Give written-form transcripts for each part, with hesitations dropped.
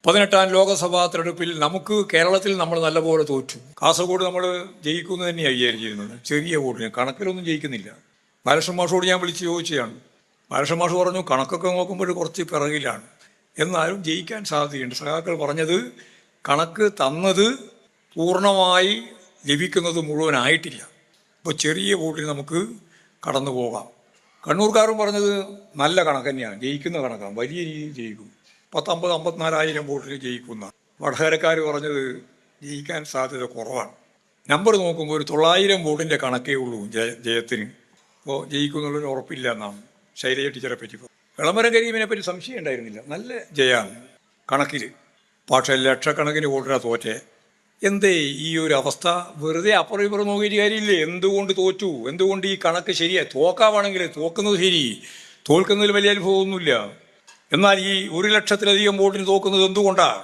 18ാം ലോകസഭാ തെരഞ്ഞെടുപ്പിൽ നമുക്ക് കേരളത്തിൽ നമ്മൾ നല്ലപോലെ തോറ്റു. കാസർഗോഡ് നമ്മൾ ജയിക്കുമെന്ന് തന്നെയാണ് വിചാരിച്ചിരുന്നത്. ചെറിയ വോട്ടിന് കണക്കിലൊന്നും ജയിക്കുന്നില്ല. ബാലകൃഷ്ണൻ മാഷോട് ഞാൻ വിളിച്ച് ചോദിച്ചതാണ്. ബാലകൃഷ്ണൻ മാഷ് പറഞ്ഞു കണക്കൊക്കെ നോക്കുമ്പോൾ കുറച്ച് പിറകിലാണ്, എന്നാലും ജയിക്കാൻ സാധ്യതയുണ്ട്. സഖാക്കൾ പറഞ്ഞത് കണക്ക് തന്നത് പൂർണ്ണമായി ലഭിക്കുന്നത് മുഴുവനായിട്ടില്ല. അപ്പോൾ ചെറിയ വോട്ടിന് നമുക്ക് കടന്നു പോകാം. കണ്ണൂർക്കാരും പറഞ്ഞത് നല്ല കണക്ക് തന്നെയാണ്, ജയിക്കുന്ന കണക്കാണ്, വലിയ രീതിയിൽ ജയിക്കും, 50-54,000 വോട്ടിന് ജയിക്കുന്ന. വടകരക്കാർ പറഞ്ഞത് ജയിക്കാൻ സാധ്യത കുറവാണ്. നമ്പർ നോക്കുമ്പോൾ ഒരു 900 വോട്ടിൻ്റെ കണക്കേ ഉള്ളൂ ജയത്തിന്. അപ്പോൾ ജയിക്കുന്നുള്ളൊരു ഉറപ്പില്ല എന്നാണ് ശൈലജ ടീച്ചറെ പറ്റി. വിളംബരം കരീമിനെ പറ്റി സംശയം ഉണ്ടായിരുന്നില്ല, നല്ല ജയമാണ് കണക്കിൽ. പക്ഷേ ലക്ഷക്കണക്കിന് വോട്ടിനാണ് തോറ്റേ. എന്തേ ഈ ഒരു അവസ്ഥ? വെറുതെ അപ്പുറം ഇപ്പുറം നോക്കിയിട്ട് കാര്യമില്ലേ? എന്തുകൊണ്ട് തോറ്റു? എന്തുകൊണ്ട് ഈ കണക്ക് ശരിയായി? തോക്കാവാണെങ്കിൽ തോക്കുന്നത് ശരി, തോൽക്കുന്നതിൽ വലിയ അനുഭവമൊന്നുമില്ല. എന്നാൽ ഈ 1,00,000-ലധികം വോട്ടിന് തോക്കുന്നത് എന്തുകൊണ്ടാണ്?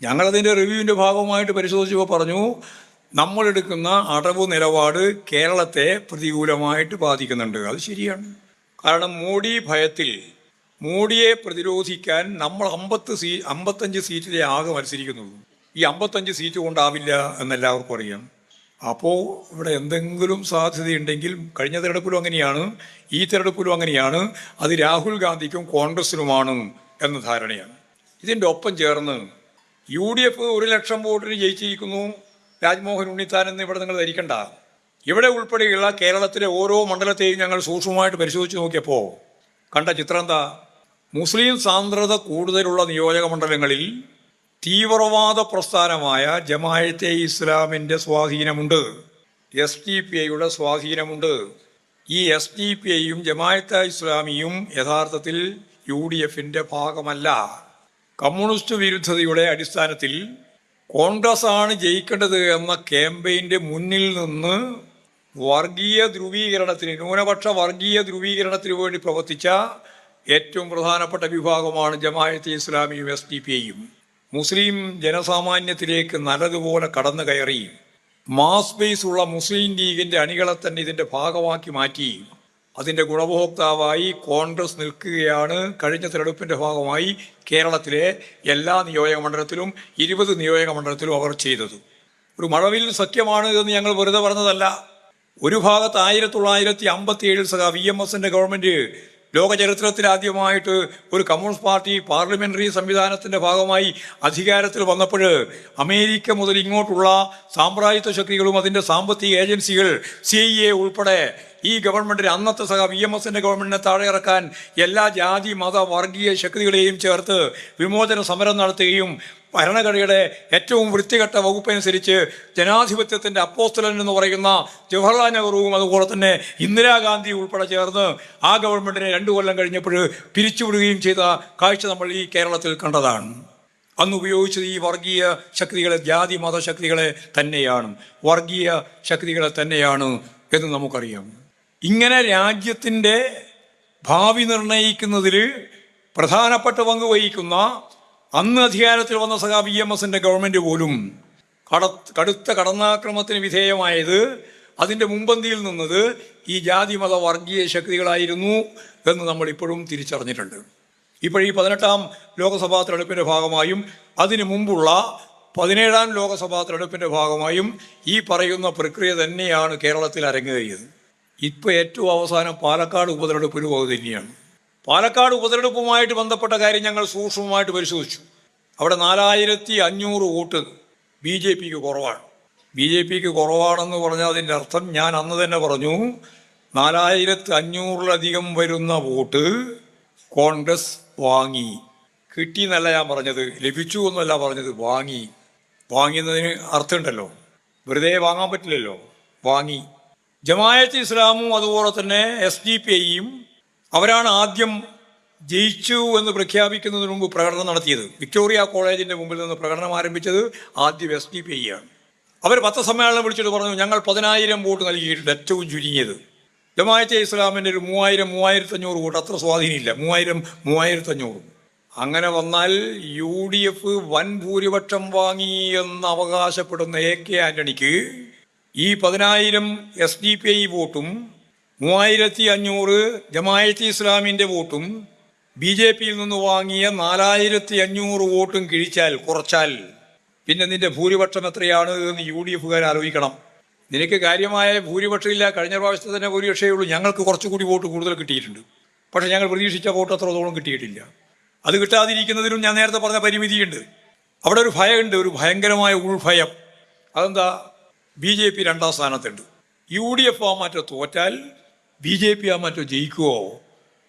ഞങ്ങളതിൻ്റെ റിവ്യൂവിൻ്റെ ഭാഗമായിട്ട് പരിശോധിച്ചപ്പോൾ പറഞ്ഞു, നമ്മളെടുക്കുന്ന അടവ് നിലപാട് കേരളത്തെ പ്രതികൂലമായിട്ട് ബാധിക്കുന്നുണ്ട്. അത് ശരിയാണ്. കാരണം മോഡി ഭയത്തിൽ മോഡിയെ പ്രതിരോധിക്കാൻ നമ്മൾ 55 സീറ്റിലെ ആകെ മത്സരിക്കുന്നത്. ഈ 55 സീറ്റ് കൊണ്ടാവില്ല എന്നെല്ലാവർക്കും അറിയാം. അപ്പോൾ ഇവിടെ എന്തെങ്കിലും സാധ്യതയുണ്ടെങ്കിൽ കഴിഞ്ഞ തെരഞ്ഞെടുപ്പിലും അങ്ങനെയാണ്, ഈ തെരഞ്ഞെടുപ്പിലും അങ്ങനെയാണ്, അത് രാഹുൽ ഗാന്ധിക്കും കോൺഗ്രസിനുമാണ് എന്ന ധാരണയാണ്. ഇതിൻ്റെ ഒപ്പം ചേർന്ന് UDF 1,00,000 വോട്ടിന് ജയിച്ചിരിക്കുന്നു, രാജ്മോഹൻ ഉണ്ണിത്താൻ എന്ന് ഇവിടെ നിങ്ങൾ ധരിക്കണ്ട. ഇവിടെ ഉൾപ്പെടെയുള്ള കേരളത്തിലെ ഓരോ മണ്ഡലത്തെയും ഞങ്ങൾ സൂക്ഷ്മമായിട്ട് പരിശോധിച്ച് നോക്കിയപ്പോൾ കണ്ട ചിത്രം എന്താ? മുസ്ലിം സാന്ദ്രത കൂടുതലുള്ള നിയോജക മണ്ഡലങ്ങളിൽ തീവ്രവാദ പ്രസ്ഥാനമായ ജമാഅത്തെ ഇസ്ലാമിൻ്റെ സ്വാധീനമുണ്ട്, SDPIയുടെ സ്വാധീനമുണ്ട്. ഈ SDPIയും ജമാഅത്തെ ഇസ്ലാമിയും യഥാർത്ഥത്തിൽ UDFൻ്റെ ഭാഗമല്ല. കമ്മ്യൂണിസ്റ്റ് വിരുദ്ധതയുടെ അടിസ്ഥാനത്തിൽ കോൺഗ്രസ് ആണ് ജയിക്കേണ്ടത് എന്ന ക്യാമ്പയിൻ്റെ മുന്നിൽ നിന്ന് വർഗീയ ധ്രുവീകരണത്തിന്, ന്യൂനപക്ഷ വർഗീയ ധ്രുവീകരണത്തിന് വേണ്ടി പ്രവർത്തിച്ച ഏറ്റവും പ്രധാനപ്പെട്ട വിഭാഗമാണ് ജമാഅത്തെ ഇസ്ലാമിയും SDPIയും. മുസ്ലിം ജനസാമാന്യത്തിലേക്ക് നല്ലതുപോലെ കടന്നു കയറി മാസ് ബേസ് ഉള്ള മുസ്ലിം ലീഗിൻ്റെ അണികളെ തന്നെ ഇതിൻ്റെ ഭാഗമാക്കി മാറ്റി അതിൻ്റെ ഗുണഭോക്താവായി കോൺഗ്രസ് നിൽക്കുകയാണ് കഴിഞ്ഞ തെരഞ്ഞെടുപ്പിൻ്റെ ഭാഗമായി കേരളത്തിലെ എല്ലാ നിയോജക മണ്ഡലത്തിലും 20 നിയോജക മണ്ഡലത്തിലും അവർ ചെയ്തത്. ഒരു മഴവിൽ സത്യമാണ് എന്ന് ഞങ്ങൾ വെറുതെ പറഞ്ഞതല്ല. ഒരു ഭാഗത്ത് 1957 സഖാ VMSൻ്റെ ഗവൺമെൻറ് ലോക ചരിത്രത്തിൽ ആദ്യമായിട്ട് ഒരു കമ്മ്യൂണിസ്റ്റ് പാർട്ടി പാർലമെൻ്ററി സംവിധാനത്തിൻ്റെ ഭാഗമായി അധികാരത്തിൽ വന്നപ്പോൾ അമേരിക്ക മുതൽ ഇങ്ങോട്ടുള്ള സാമ്രാജ്യത്വ ശക്തികളും അതിൻ്റെ സാമ്പത്തിക ഏജൻസികൾ CIA ഉൾപ്പെടെ ഈ ഗവൺമെൻറ്റിന്, അന്നത്തെ VMSൻ്റെ ഗവൺമെൻറ്റിനെ താഴെ ഇറക്കാൻ എല്ലാ ജാതി മത വർഗീയ ശക്തികളെയും ചേർത്ത് വിമോചന സമരം നടത്തുകയും ഭരണഘടനയുടെ ഏറ്റവും വൃത്തികെട്ട വകുപ്പനുസരിച്ച് ജനാധിപത്യത്തിൻ്റെ അപ്പോസ്തലൻ എന്ന് പറയുന്ന ജവഹർലാൽ നെഹ്റുവും അതുപോലെ തന്നെ ഇന്ദിരാഗാന്ധി ഉൾപ്പെടെ ചേർന്ന് ആ ഗവൺമെൻറ്റിനെ 2 കൊല്ലം കഴിഞ്ഞപ്പോൾ പിരിച്ചുവിടുകയും ചെയ്ത കാഴ്ച നമ്മൾ ഈ കേരളത്തിൽ കണ്ടതാണ്. അന്ന് ഉപയോഗിച്ചത് ഈ വർഗീയ ശക്തികളെ, ജാതി മത ശക്തികളെ തന്നെയാണ്, വർഗീയ ശക്തികളെ തന്നെയാണ് എന്ന് നമുക്കറിയാം. ഇങ്ങനെ രാജ്യത്തിൻ്റെ ഭാവി നിർണയിക്കുന്നതിൽ പ്രധാനപ്പെട്ട പങ്ക് വഹിക്കുന്ന അന്ന് അധികാരത്തിൽ വന്ന സഖാ VMSൻ്റെ ഗവൺമെൻറ് പോലും കടുത്ത കടന്നാക്രമണത്തിന് വിധേയമായത്, അതിൻ്റെ മുമ്പന്തിയിൽ നിന്നത് ഈ ജാതി മത വർഗീയ ശക്തികളായിരുന്നു എന്ന് നമ്മൾ ഇപ്പോഴും തിരിച്ചറിഞ്ഞിട്ടുണ്ട്. ഇപ്പോൾ ഈ 18ാം ലോകസഭാ തെരഞ്ഞെടുപ്പിൻ്റെ ഭാഗമായും അതിനു മുമ്പുള്ള 17ാം ലോകസഭാ തെരഞ്ഞെടുപ്പിൻ്റെ ഭാഗമായും ഈ പറയുന്ന പ്രക്രിയ തന്നെയാണ് കേരളത്തിൽ അരങ്ങേറിയത്. ഇപ്പോൾ ഏറ്റവും അവസാനം പാലക്കാട് ഉപതെരഞ്ഞെടുപ്പിന് പോകുന്നത് തന്നെയാണ്. പാലക്കാട് ഉപതെരഞ്ഞെടുപ്പുമായിട്ട് ബന്ധപ്പെട്ട കാര്യം ഞങ്ങൾ സൂക്ഷ്മമായിട്ട് പരിശോധിച്ചു. അവിടെ 4,500 വോട്ട് BJPക്ക് കുറവാണ്. BJPക്ക് കുറവാണെന്ന് പറഞ്ഞാൽ അതിൻ്റെ അർത്ഥം ഞാൻ അന്ന് തന്നെ പറഞ്ഞു, 4,500-ലധികം വരുന്ന വോട്ട് കോൺഗ്രസ് വാങ്ങി. കിട്ടിയെന്നല്ല ഞാൻ പറഞ്ഞത്, ലഭിച്ചു എന്നല്ല പറഞ്ഞത്, വാങ്ങി. വാങ്ങിയെന്നതിന് അർത്ഥമുണ്ടല്ലോ, വെറുതെ വാങ്ങാൻ പറ്റില്ലല്ലോ, വാങ്ങി. ജമാഅത്തെ ഇസ്ലാമും അതുപോലെ തന്നെ SDPIയും അവരാണ് ആദ്യം ജയിച്ചു എന്ന് പ്രഖ്യാപിക്കുന്നതിന് മുമ്പ് പ്രകടനം നടത്തിയത്. വിക്ടോറിയ കോളേജിൻ്റെ മുമ്പിൽ നിന്ന് പ്രകടനം ആരംഭിച്ചത് ആദ്യം SDPIയാണ്. അവർ പത്രസമ്മേളനം വിളിച്ചിട്ട് പറഞ്ഞു, ഞങ്ങൾ 10,000 വോട്ട് നൽകിയിട്ടുണ്ട്, ഏറ്റവും ചുരുങ്ങിയത്. ജമാഅത്തെ ഇസ്ലാമിൻ്റെ ഒരു 3,000-3,500 വോട്ട്, അത്ര സ്വാധീനമില്ല, 3,000-3,500. അങ്ങനെ വന്നാൽ UDF വൻ ഭൂരിപക്ഷം വാങ്ങി എന്ന് അവകാശപ്പെടുന്ന AK ആന്റണിക്ക് ഈ 10,000 SDPI വോട്ടും 3,500 ജമാഅത്തെ ഇസ്ലാമിൻ്റെ വോട്ടും BJP-യിൽ നിന്ന് വാങ്ങിയ 4500 വോട്ടും കിഴിച്ചാൽ കുറച്ചാൽ പിന്നെ നിന്റെ ഭൂരിപക്ഷം എത്രയാണ് എന്ന് UDF-കാർ ആലോചിക്കണം. നിനക്ക് കാര്യമായ ഭൂരിപക്ഷം ഇല്ല. കഴിഞ്ഞ പ്രാവശ്യത്തെ തന്നെ ഭൂരിപക്ഷമേ ഉള്ളൂ. ഞങ്ങൾക്ക് കുറച്ചുകൂടി വോട്ട് കൂടുതൽ കിട്ടിയിട്ടുണ്ട്. പക്ഷേ ഞങ്ങൾ പ്രതീക്ഷിച്ച വോട്ട് അത്രത്തോളം കിട്ടിയിട്ടില്ല. അത് കിട്ടാതിരിക്കുന്നതിനും ഞാൻ നേരത്തെ പറഞ്ഞ പരിമിതിയുണ്ട്. അവിടെ ഒരു ഭയമുണ്ട്, ഒരു ഭയങ്കരമായ ഉൾഭയം. അതെന്താ? BJP 2ാം സ്ഥാനത്തുണ്ട്. UDF ആ മാറ്റം തോറ്റാൽ BJP ആ മാറ്റം ജയിക്കുമോ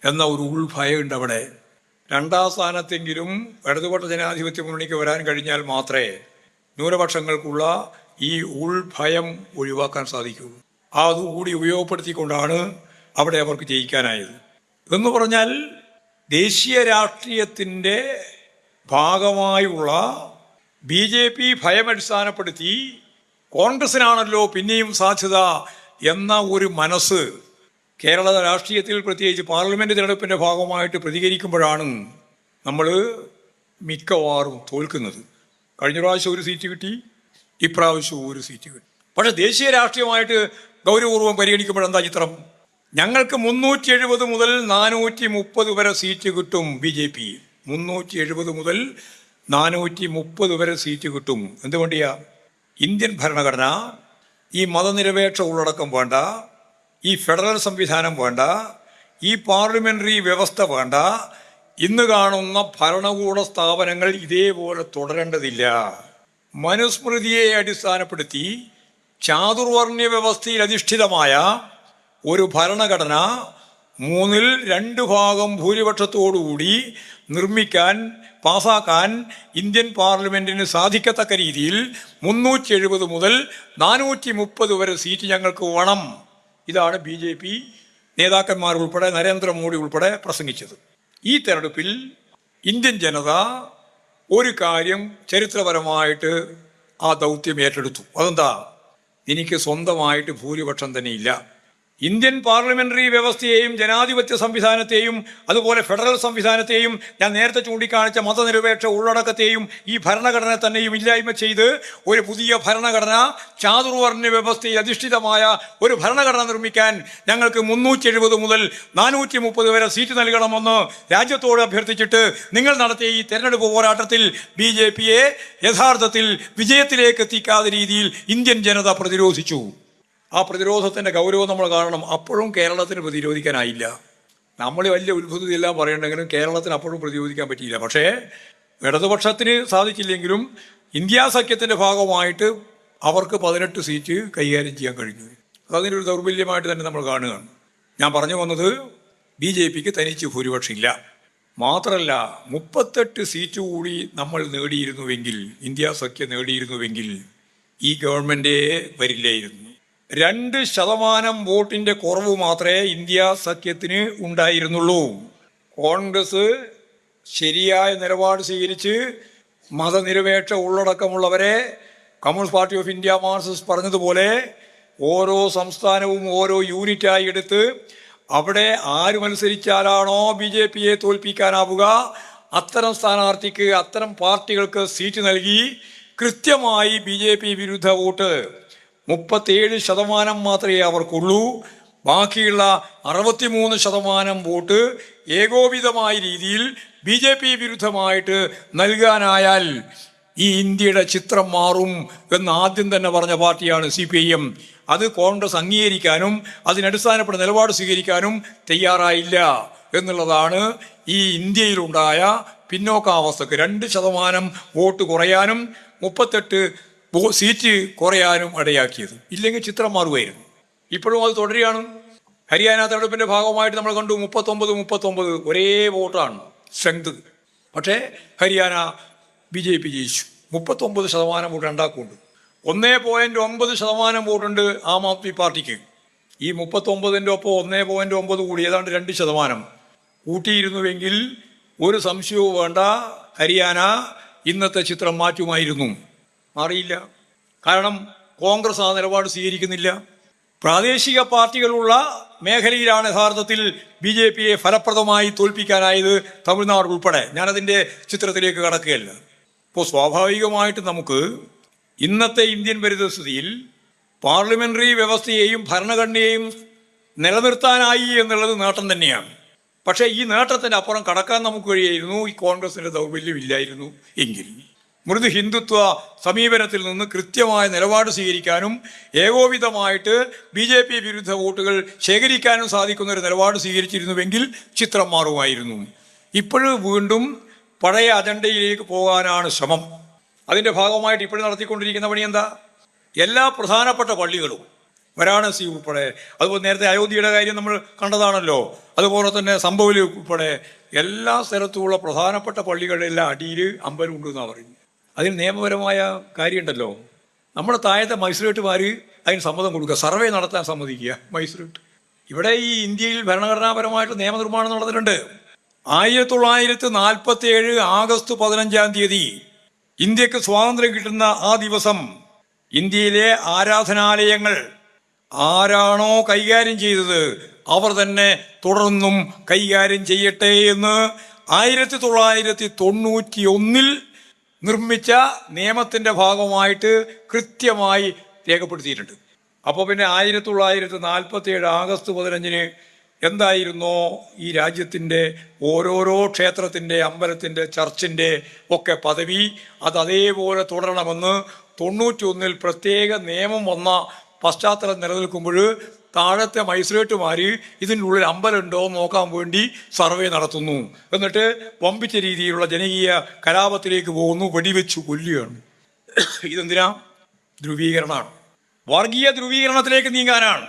എന്ന ഒരു ഉൾഭയമുണ്ട് അവിടെ. 2ാം സ്ഥാനത്തെങ്കിലും ഇടതുപക്ഷ ജനാധിപത്യ മുന്നണിക്ക് വരാൻ കഴിഞ്ഞാൽ മാത്രമേ ന്യൂനപക്ഷങ്ങൾക്കുള്ള ഈ ഉൾഭയം ഒഴിവാക്കാൻ സാധിക്കൂ. അതുകൂടി ഉപയോഗപ്പെടുത്തിക്കൊണ്ടാണ് അവിടെ അവർക്ക് ജയിക്കാനായത്. എന്ന് പറഞ്ഞാൽ ദേശീയ രാഷ്ട്രീയത്തിൻ്റെ ഭാഗമായുള്ള BJP ഭയമടിസ്ഥാനപ്പെടുത്തി കോൺഗ്രസിനാണല്ലോ പിന്നെയും സാധ്യത എന്ന ഒരു മനസ്സ് കേരള രാഷ്ട്രീയത്തിൽ, പ്രത്യേകിച്ച് പാർലമെൻറ്റ് തിരഞ്ഞെടുപ്പിൻ്റെ ഭാഗമായിട്ട് പ്രതികരിക്കുമ്പോഴാണ് നമ്മൾ മിക്കവാറും തോൽക്കുന്നത്. കഴിഞ്ഞ പ്രാവശ്യം ഒരു സീറ്റ് കിട്ടി, ഇപ്രാവശ്യം ഒരു സീറ്റ് കിട്ടി. പക്ഷേ ദേശീയ രാഷ്ട്രീയമായിട്ട് ഗൗരവപൂർവ്വം പരിഗണിക്കുമ്പോഴെന്താ ചിത്രം? ഞങ്ങൾക്ക് 370 മുതൽ 430 വരെ സീറ്റ് കിട്ടും. BJP 370 മുതൽ 430 വരെ സീറ്റ് കിട്ടും. എന്തുകൊണ്ടിയാ? ഇന്ത്യൻ ഭരണഘടന ഈ മതനിരപേക്ഷ ഉള്ളടക്കം വേണ്ട, ഈ ഫെഡറൽ സംവിധാനം വേണ്ട, ഈ പാർലമെൻ്ററി വ്യവസ്ഥ വേണ്ട, ഇന്ന് കാണുന്ന ഭരണകൂട സ്ഥാപനങ്ങൾ ഇതേപോലെ തുടരേണ്ടതില്ല. മനുസ്മൃതിയെ അടിസ്ഥാനപ്പെടുത്തി ചാതുർവർണ്ണ്യ വ്യവസ്ഥയിൽ അധിഷ്ഠിതമായ ഒരു ഭരണഘടന 2/3 ഭാഗം ഭൂരിപക്ഷത്തോടുകൂടി നിർമ്മിക്കാൻ, പാസാക്കാൻ ഇന്ത്യൻ പാർലമെൻറ്റിന് സാധിക്കത്തക്ക രീതിയിൽ 370 മുതൽ 430 വരെ സീറ്റ് ഞങ്ങൾക്ക് വേണം. ഇതാണ് BJP നേതാക്കന്മാർ ഉൾപ്പെടെ നരേന്ദ്രമോദി ഉൾപ്പെടെ പ്രസംഗിച്ചത്. ഈ തെരഞ്ഞെടുപ്പിൽ ഇന്ത്യൻ ജനത ഒരു കാര്യം ചരിത്രപരമായിട്ട് ആ ദൗത്യം ഏറ്റെടുത്തു. അതെന്താ? എനിക്ക് സ്വന്തമായിട്ട് ഭൂരിപക്ഷം തന്നെ ഇല്ല. ഇന്ത്യൻ പാർലമെൻ്ററി വ്യവസ്ഥയെയും ജനാധിപത്യ സംവിധാനത്തെയും അതുപോലെ ഫെഡറൽ സംവിധാനത്തെയും ഞാൻ നേരത്തെ ചൂണ്ടിക്കാണിച്ച മതനിരപേക്ഷ ഉള്ളടക്കത്തെയും ഈ ഭരണഘടന തന്നെയും ഇല്ലായ്മ ചെയ്ത് ഒരു പുതിയ ഭരണഘടന, ചാതുർവർണ്ണ്യ വ്യവസ്ഥയിൽ അധിഷ്ഠിതമായ ഒരു ഭരണഘടന നിർമ്മിക്കാൻ ഞങ്ങൾക്ക് 370 മുതൽ 430 വരെ സീറ്റ് നൽകണമെന്ന് രാജ്യത്തോട് അഭ്യർത്ഥിച്ചിട്ട് നിങ്ങൾ നടത്തിയ ഈ തെരഞ്ഞെടുപ്പ് പോരാട്ടത്തിൽ BJP-യെ യഥാർത്ഥത്തിൽ വിജയത്തിലേക്ക് എത്തിക്കാത്ത രീതിയിൽ ഇന്ത്യൻ ജനത പ്രതിരോധിച്ചു. ആ പ്രതിരോധത്തിൻ്റെ ഗൗരവം നമ്മൾ കാണണം. അപ്പോഴും കേരളത്തിന് പ്രതിരോധിക്കാനായില്ല. നമ്മൾ വലിയ ഉത്ഭുതമെല്ലാം പറയണ്ടെങ്കിലും കേരളത്തിന് അപ്പോഴും പ്രതിരോധിക്കാൻ പറ്റിയില്ല. പക്ഷേ ഇടതുപക്ഷത്തിന് സാധിച്ചില്ലെങ്കിലും ഇന്ത്യാ സഖ്യത്തിൻ്റെ ഭാഗമായിട്ട് അവർക്ക് 18 സീറ്റ് കൈകാര്യം ചെയ്യാൻ കഴിഞ്ഞു. അതിനൊരു ദൗർബല്യമായിട്ട് തന്നെ നമ്മൾ കാണുകയാണ്. ഞാൻ പറഞ്ഞു വന്നത് BJP-ക്ക് തനിച്ച് ഭൂരിപക്ഷം ഇല്ല. മാത്രമല്ല 38 സീറ്റ് കൂടി നമ്മൾ നേടിയിരുന്നുവെങ്കിൽ, ഇന്ത്യാ സഖ്യം നേടിയിരുന്നുവെങ്കിൽ ഈ ഗവൺമെൻറ്റേ വരില്ലായിരുന്നു. 2% വോട്ടിൻ്റെ കുറവ് മാത്രമേ ഇന്ത്യ സഖ്യത്തിന് ഉണ്ടായിരുന്നുള്ളൂ. കോൺഗ്രസ് ശരിയായ നിലപാട് സ്വീകരിച്ച് മതനിരപേക്ഷ ഉള്ളടക്കമുള്ളവരെ Communist Party of India Marxist പറഞ്ഞതുപോലെ ഓരോ സംസ്ഥാനവും ഓരോ യൂണിറ്റായി എടുത്ത് അവിടെ ആര് മത്സരിച്ചാലാണോ BJP-യെ തോൽപ്പിക്കാനാവുക അത്തരം സ്ഥാനാർത്ഥിക്ക്, അത്തരം പാർട്ടികൾക്ക് സീറ്റ് നൽകി കൃത്യമായി BJP വിരുദ്ധ വോട്ട് 37% മാത്രമേ അവർക്കുള്ളൂ. ബാക്കിയുള്ള 63% വോട്ട് ഏകോപിതമായ രീതിയിൽ BJP വിരുദ്ധമായിട്ട് നൽകാനായാൽ ഈ ഇന്ത്യയുടെ ചിത്രം മാറും എന്ന് ആദ്യം തന്നെ പറഞ്ഞ പാർട്ടിയാണ് CPIM. അത് കോൺഗ്രസ് അംഗീകരിക്കാനും അതിനടിസ്ഥാനപ്പെട്ട നിലപാട് സ്വീകരിക്കാനും തയ്യാറായില്ല എന്നുള്ളതാണ് ഈ ഇന്ത്യയിലുണ്ടായ പിന്നോക്കാവസ്ഥക്ക് 2% വോട്ട് കുറയാനും 38 സീറ്റ് കുറയാനും ഇടയാക്കിയത്. ഇല്ലെങ്കിൽ ചിത്രം മാറുമായിരുന്നു. ഇപ്പോഴും അത് തുടരുകയാണ്. ഹരിയാന തെരഞ്ഞെടുപ്പിൻ്റെ ഭാഗമായിട്ട് നമ്മൾ കണ്ടു 39 ഒരേ വോട്ടാണ് സ്ട്രെങ്ത്. പക്ഷേ ഹരിയാന BJP ജയിച്ചു. 39% വോട്ട് രണ്ടാക്കുണ്ട്. 1.9% വോട്ടുണ്ട് ആം ആദ്മി പാർട്ടിക്ക്. ഈ 39-ൻ്റെ ഒപ്പം 1.9 കൂടി ഏതാണ്ട് 2% കൂട്ടിയിരുന്നുവെങ്കിൽ ഒരു സംശയവും വേണ്ട, ഹരിയാന ഇന്നത്തെ ചിത്രം മാറ്റുമായിരുന്നു. മാറിയില്ല. കാരണം കോൺഗ്രസ് ആ നിലപാട് സ്വീകരിക്കുന്നില്ല. പ്രാദേശിക പാർട്ടികളുള്ള മേഖലയിലാണ് യഥാർത്ഥത്തിൽ BJP-യെ ഫലപ്രദമായി തോൽപ്പിക്കാനായത്, തമിഴ്നാട് ഉൾപ്പെടെ. ഞാനതിൻ്റെ ചിത്രത്തിലേക്ക് കടക്കുകയല്ല. ഇപ്പോൾ സ്വാഭാവികമായിട്ട് നമുക്ക് ഇന്നത്തെ ഇന്ത്യൻ പരിതസ്ഥിതിയിൽ പാർലമെൻ്ററി വ്യവസ്ഥയെയും ഭരണഘടനയെയും നിലനിർത്താനായി എന്നുള്ളത് നേട്ടം തന്നെയാണ്. പക്ഷേ ഈ നേട്ടത്തിൻ്റെ അപ്പുറം കടക്കാൻ നമുക്ക് കഴിയായിരുന്നു ഈ കോൺഗ്രസിൻ്റെ ദൗർബല്യം ഇല്ലായിരുന്നു എങ്കിൽ. മൃദു ഹിന്ദുത്വ സമീപനത്തിൽ നിന്ന് കൃത്യമായ നിലപാട് സ്വീകരിക്കാനും ഏകോപിതമായിട്ട് BJP വിരുദ്ധ വോട്ടുകൾ ശേഖരിക്കാനും സാധിക്കുന്ന ഒരു നിലപാട് സ്വീകരിച്ചിരുന്നുവെങ്കിൽ ചിത്രം മാറുമായിരുന്നു. ഇപ്പോഴും വീണ്ടും പഴയ അജണ്ടയിലേക്ക് പോകാനാണ് ശ്രമം. അതിൻ്റെ ഭാഗമായിട്ട് ഇപ്പോഴും നടത്തിക്കൊണ്ടിരിക്കുന്ന പണി എന്താ? എല്ലാ പ്രധാനപ്പെട്ട പള്ളികളും വാരാണസി ഉൾപ്പെടെ, അതുപോലെ നേരത്തെ അയോധ്യയുടെ കാര്യം നമ്മൾ കണ്ടതാണല്ലോ, അതുപോലെ തന്നെ സംഭവലി ഉൾപ്പെടെ എല്ലാ സ്ഥലത്തുമുള്ള പ്രധാനപ്പെട്ട പള്ളികളുടെയെല്ലാം അടിയിൽ അമ്പലം ഉണ്ടെന്നാണ് പറയുന്നത്. അതിന് നിയമപരമായ കാര്യമുണ്ടല്ലോ. നമ്മുടെ താഴത്തെ മജിസ്ട്രേറ്റുമാർ അതിന് സമ്മതം കൊടുക്കുക, സർവേ നടത്താൻ സമ്മതിക്കുക മജിസ്ട്രേറ്റ്. ഇവിടെ ഈ ഇന്ത്യയിൽ ഭരണഘടനാപരമായിട്ട് നിയമനിർമ്മാണം നടന്നിട്ടുണ്ട്. 1947 ആഗസ്റ്റ് 15 ഇന്ത്യക്ക് സ്വാതന്ത്ര്യം കിട്ടുന്ന ആ ദിവസം ഇന്ത്യയിലെ ആരാധനാലയങ്ങൾ ആരാണോ കൈകാര്യം ചെയ്തത് അവർ തന്നെ തുടർന്നും കൈകാര്യം ചെയ്യട്ടെ എന്ന് 1991 നിർമ്മിച്ച നിയമത്തിൻ്റെ ഭാഗമായിട്ട് കൃത്യമായി രേഖപ്പെടുത്തിയിട്ടുണ്ട്. അപ്പോൾ പിന്നെ 1947 ആഗസ്റ്റ് 15 എന്തായിരുന്നോ ഈ രാജ്യത്തിൻ്റെ ഓരോരോ ക്ഷേത്രത്തിൻ്റെ, അമ്പലത്തിൻ്റെ, ചർച്ചിൻ്റെ ഒക്കെ പദവി, അത് അതേപോലെ തുടരണമെന്ന് 91 പ്രത്യേക നിയമം വന്ന പശ്ചാത്തലം നിലനിൽക്കുമ്പോൾ താഴത്തെ മജിസ്ട്രേറ്റുമാർ ഇതിൻ്റെ ഉള്ളിൽ അമ്പലം ഉണ്ടോ നോക്കാൻ വേണ്ടി സർവേ നടത്തുന്നു. എന്നിട്ട് വമ്പിച്ച രീതിയിലുള്ള ജനകീയ കലാപത്തിലേക്ക് പോകുന്നു, വെടിവെച്ച് കൊല്ലുകയാണ്. ഇതെന്തിനാ? ധ്രുവീകരണമാണ്, വർഗീയ ധ്രുവീകരണത്തിലേക്ക് നീങ്ങാനാണ്.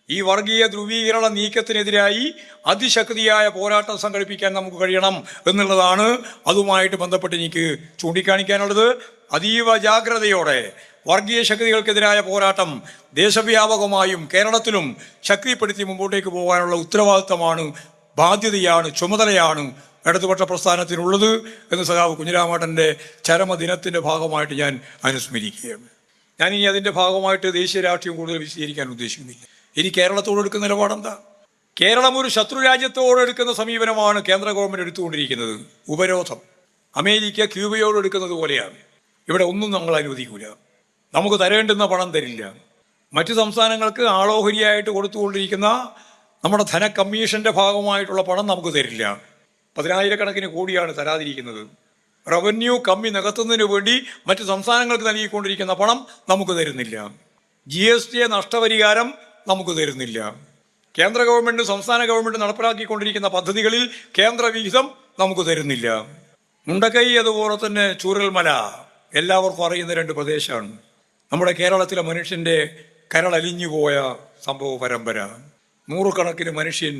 ഈ വർഗീയ ധ്രുവീകരണ നീക്കത്തിനെതിരായി അതിശക്തിയായ പോരാട്ടം സംഘടിപ്പിക്കാൻ നമുക്ക് കഴിയണം എന്നുള്ളതാണ് അതുമായിട്ട് ബന്ധപ്പെട്ട് എനിക്ക് ചൂണ്ടിക്കാണിക്കാനുള്ളത്. അതീവ ജാഗ്രതയോടെ വർഗീയ ശക്തികൾക്കെതിരായ പോരാട്ടം ദേശവ്യാപകമായും കേരളത്തിലും ശക്തിപ്പെടുത്തി മുമ്പോട്ടേക്ക് പോകാനുള്ള ഉത്തരവാദിത്തമാണ്, ബാധ്യതയാണ്, ചുമതലയാണ് ഇടതുപക്ഷ പ്രസ്ഥാനത്തിനുള്ളത് എന്ന് സഖാവ് കുഞ്ഞിരാമേട്ടൻ്റെ ചരമദിനത്തിൻ്റെ ഭാഗമായിട്ട് ഞാൻ അനുസ്മരിക്കുകയാണ്. ഞാനിനി അതിൻ്റെ ഭാഗമായിട്ട് ദേശീയ രാഷ്ട്രീയം കൂടുതൽ വിശദീകരിക്കാൻ ഉദ്ദേശിക്കുന്നില്ല. ഇനി കേരളത്തോട് എടുക്കുന്ന നിലപാടെന്താ? കേരളം ഒരു ശത്രു രാജ്യത്തോട് എടുക്കുന്ന സമീപനമാണ് കേന്ദ്ര ഗവൺമെൻറ് എടുത്തുകൊണ്ടിരിക്കുന്നത്. ഉപരോധം അമേരിക്ക ക്യൂബയോട് എടുക്കുന്നത് പോലെയാണ്. ഇവിടെ ഒന്നും നമ്മൾ അനുവദിക്കില്ല, നമുക്ക് തരേണ്ടുന്ന പണം തരില്ല. മറ്റ് സംസ്ഥാനങ്ങൾക്ക് ആളോഹരിയായിട്ട് കൊടുത്തുകൊണ്ടിരിക്കുന്ന നമ്മുടെ ധന കമ്മീഷൻ്റെ ഭാഗമായിട്ടുള്ള പണം നമുക്ക് തരില്ല. 10,000 കോടിയാണ് തരാതിരിക്കുന്നത്. റവന്യൂ കമ്മി നികത്തുന്നതിന് വേണ്ടി മറ്റ് സംസ്ഥാനങ്ങൾക്ക് നൽകിക്കൊണ്ടിരിക്കുന്ന പണം നമുക്ക് തരുന്നില്ല. GST നഷ്ടപരിഹാരം നമുക്ക് തരുന്നില്ല. കേന്ദ്ര ഗവൺമെൻറ് സംസ്ഥാന ഗവൺമെൻറ് നടപ്പിലാക്കിക്കൊണ്ടിരിക്കുന്ന പദ്ധതികളിൽ കേന്ദ്ര വിഹിതം നമുക്ക് തരുന്നില്ല. മുണ്ടക്കൈ അതുപോലെ തന്നെ ചൂരൽമല എല്ലാവർക്കും അറിയുന്ന 2 പ്രദേശമാണ്. നമ്മുടെ കേരളത്തിലെ മനുഷ്യൻ്റെ കരളലിഞ്ഞുപോയ സംഭവ പരമ്പര. 100 കണക്കിന് മനുഷ്യൻ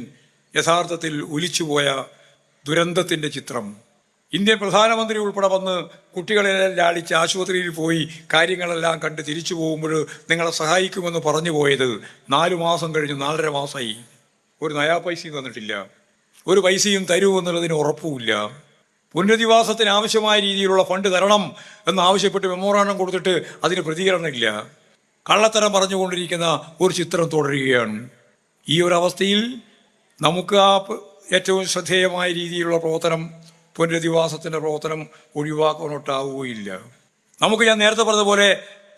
യഥാർത്ഥത്തിൽ ഒലിച്ചുപോയ ദുരന്തത്തിൻ്റെ ചിത്രം. ഇന്ത്യൻ പ്രധാനമന്ത്രി ഉൾപ്പെടെ വന്ന് കുട്ടികളെല്ലാം ലാളിച്ച് ആശുപത്രിയിൽ പോയി കാര്യങ്ങളെല്ലാം കണ്ട് തിരിച്ചു പോകുമ്പോൾ നിങ്ങളെ സഹായിക്കുമെന്ന് പറഞ്ഞു പോയത് 4 മാസം കഴിഞ്ഞു, 4.5 മാസമായി. ഒരു നയാ പൈസയും തന്നിട്ടില്ല, ഒരു പൈസയും തരുമെന്നുള്ളതിന് ഉറപ്പുമില്ല. പുനരധിവാസത്തിന് ആവശ്യമായ രീതിയിലുള്ള ഫണ്ട് തരണം എന്നാവശ്യപ്പെട്ട് മെമ്മോറാണ്ടം കൊടുത്തിട്ട് അതിന് പ്രതികരണമില്ല. കള്ളത്തരം പറഞ്ഞുകൊണ്ടിരിക്കുന്ന ഒരു ചിത്രം തുടരുകയാണ്. ഈ ഒരു അവസ്ഥയിൽ നമുക്ക് ഏറ്റവും ശ്രദ്ധേയമായ രീതിയിലുള്ള പ്രവർത്തനം, പുനരധിവാസത്തിൻ്റെ പ്രവർത്തനം ഒഴിവാക്കാനൊട്ടാവുകയില്ല. നമുക്ക് ഞാൻ നേരത്തെ പറഞ്ഞതുപോലെ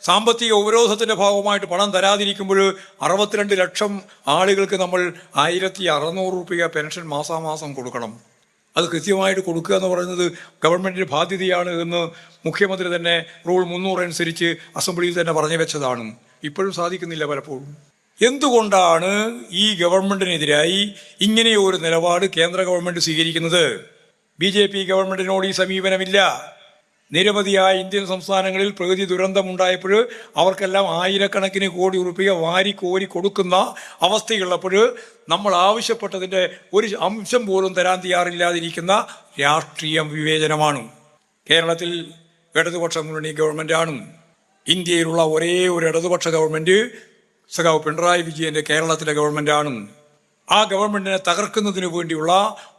സാമ്പത്തിക ഉപരോധത്തിൻ്റെ ഭാഗമായിട്ട് പണം തരാതിരിക്കുമ്പോൾ 62 ലക്ഷം ആളുകൾക്ക് നമ്മൾ 1,600 രൂപ പെൻഷൻ മാസാമാസം കൊടുക്കണം. അത് കൃത്യമായിട്ട് കൊടുക്കുക എന്ന് പറയുന്നത് ഗവൺമെൻറ്റിൻ്റെ ബാധ്യതയാണ് എന്ന് മുഖ്യമന്ത്രി തന്നെ റൂൾ 300 അനുസരിച്ച് അസംബ്ലിയിൽ തന്നെ പറഞ്ഞു വെച്ചതാണ്. ഇപ്പോഴും സാധിക്കുന്നില്ല പലപ്പോഴും. എന്തുകൊണ്ടാണ് ഈ ഗവൺമെൻറ്റിനെതിരായി ഇങ്ങനെയൊരു നിലപാട് കേന്ദ്ര ഗവൺമെൻറ് സ്വീകരിക്കുന്നത്? BJP ഗവൺമെൻറ്റിനോട് ഈ സമീപനമില്ല. നിരവധിയായ ഇന്ത്യൻ സംസ്ഥാനങ്ങളിൽ പ്രകൃതി ദുരന്തമുണ്ടായപ്പോൾ അവർക്കെല്ലാം 1000 കോടി രൂപ വാരിക്കോരി കൊടുക്കുന്ന അവസ്ഥയുള്ളപ്പോൾ നമ്മൾ ആവശ്യപ്പെട്ടതിൻ്റെ ഒരു അംശം പോലും തരാൻ തയ്യാറില്ലാതിരിക്കുന്ന രാഷ്ട്രീയ വിവേചനമാണ്. കേരളത്തിൽ ഇടതുപക്ഷ മുന്നണി ഗവൺമെൻറ്റാണ്. ഇന്ത്യയിലുള്ള ഒരേ ഒരു ഇടതുപക്ഷ ഗവൺമെൻറ് സഖാവ് പിണറായി വിജയൻ്റെ കേരളത്തിലെ ഗവൺമെൻറ്റാണ്. ആ ഗവൺമെൻറ്റിനെ തകർക്കുന്നതിന് വേണ്ടിയുള്ള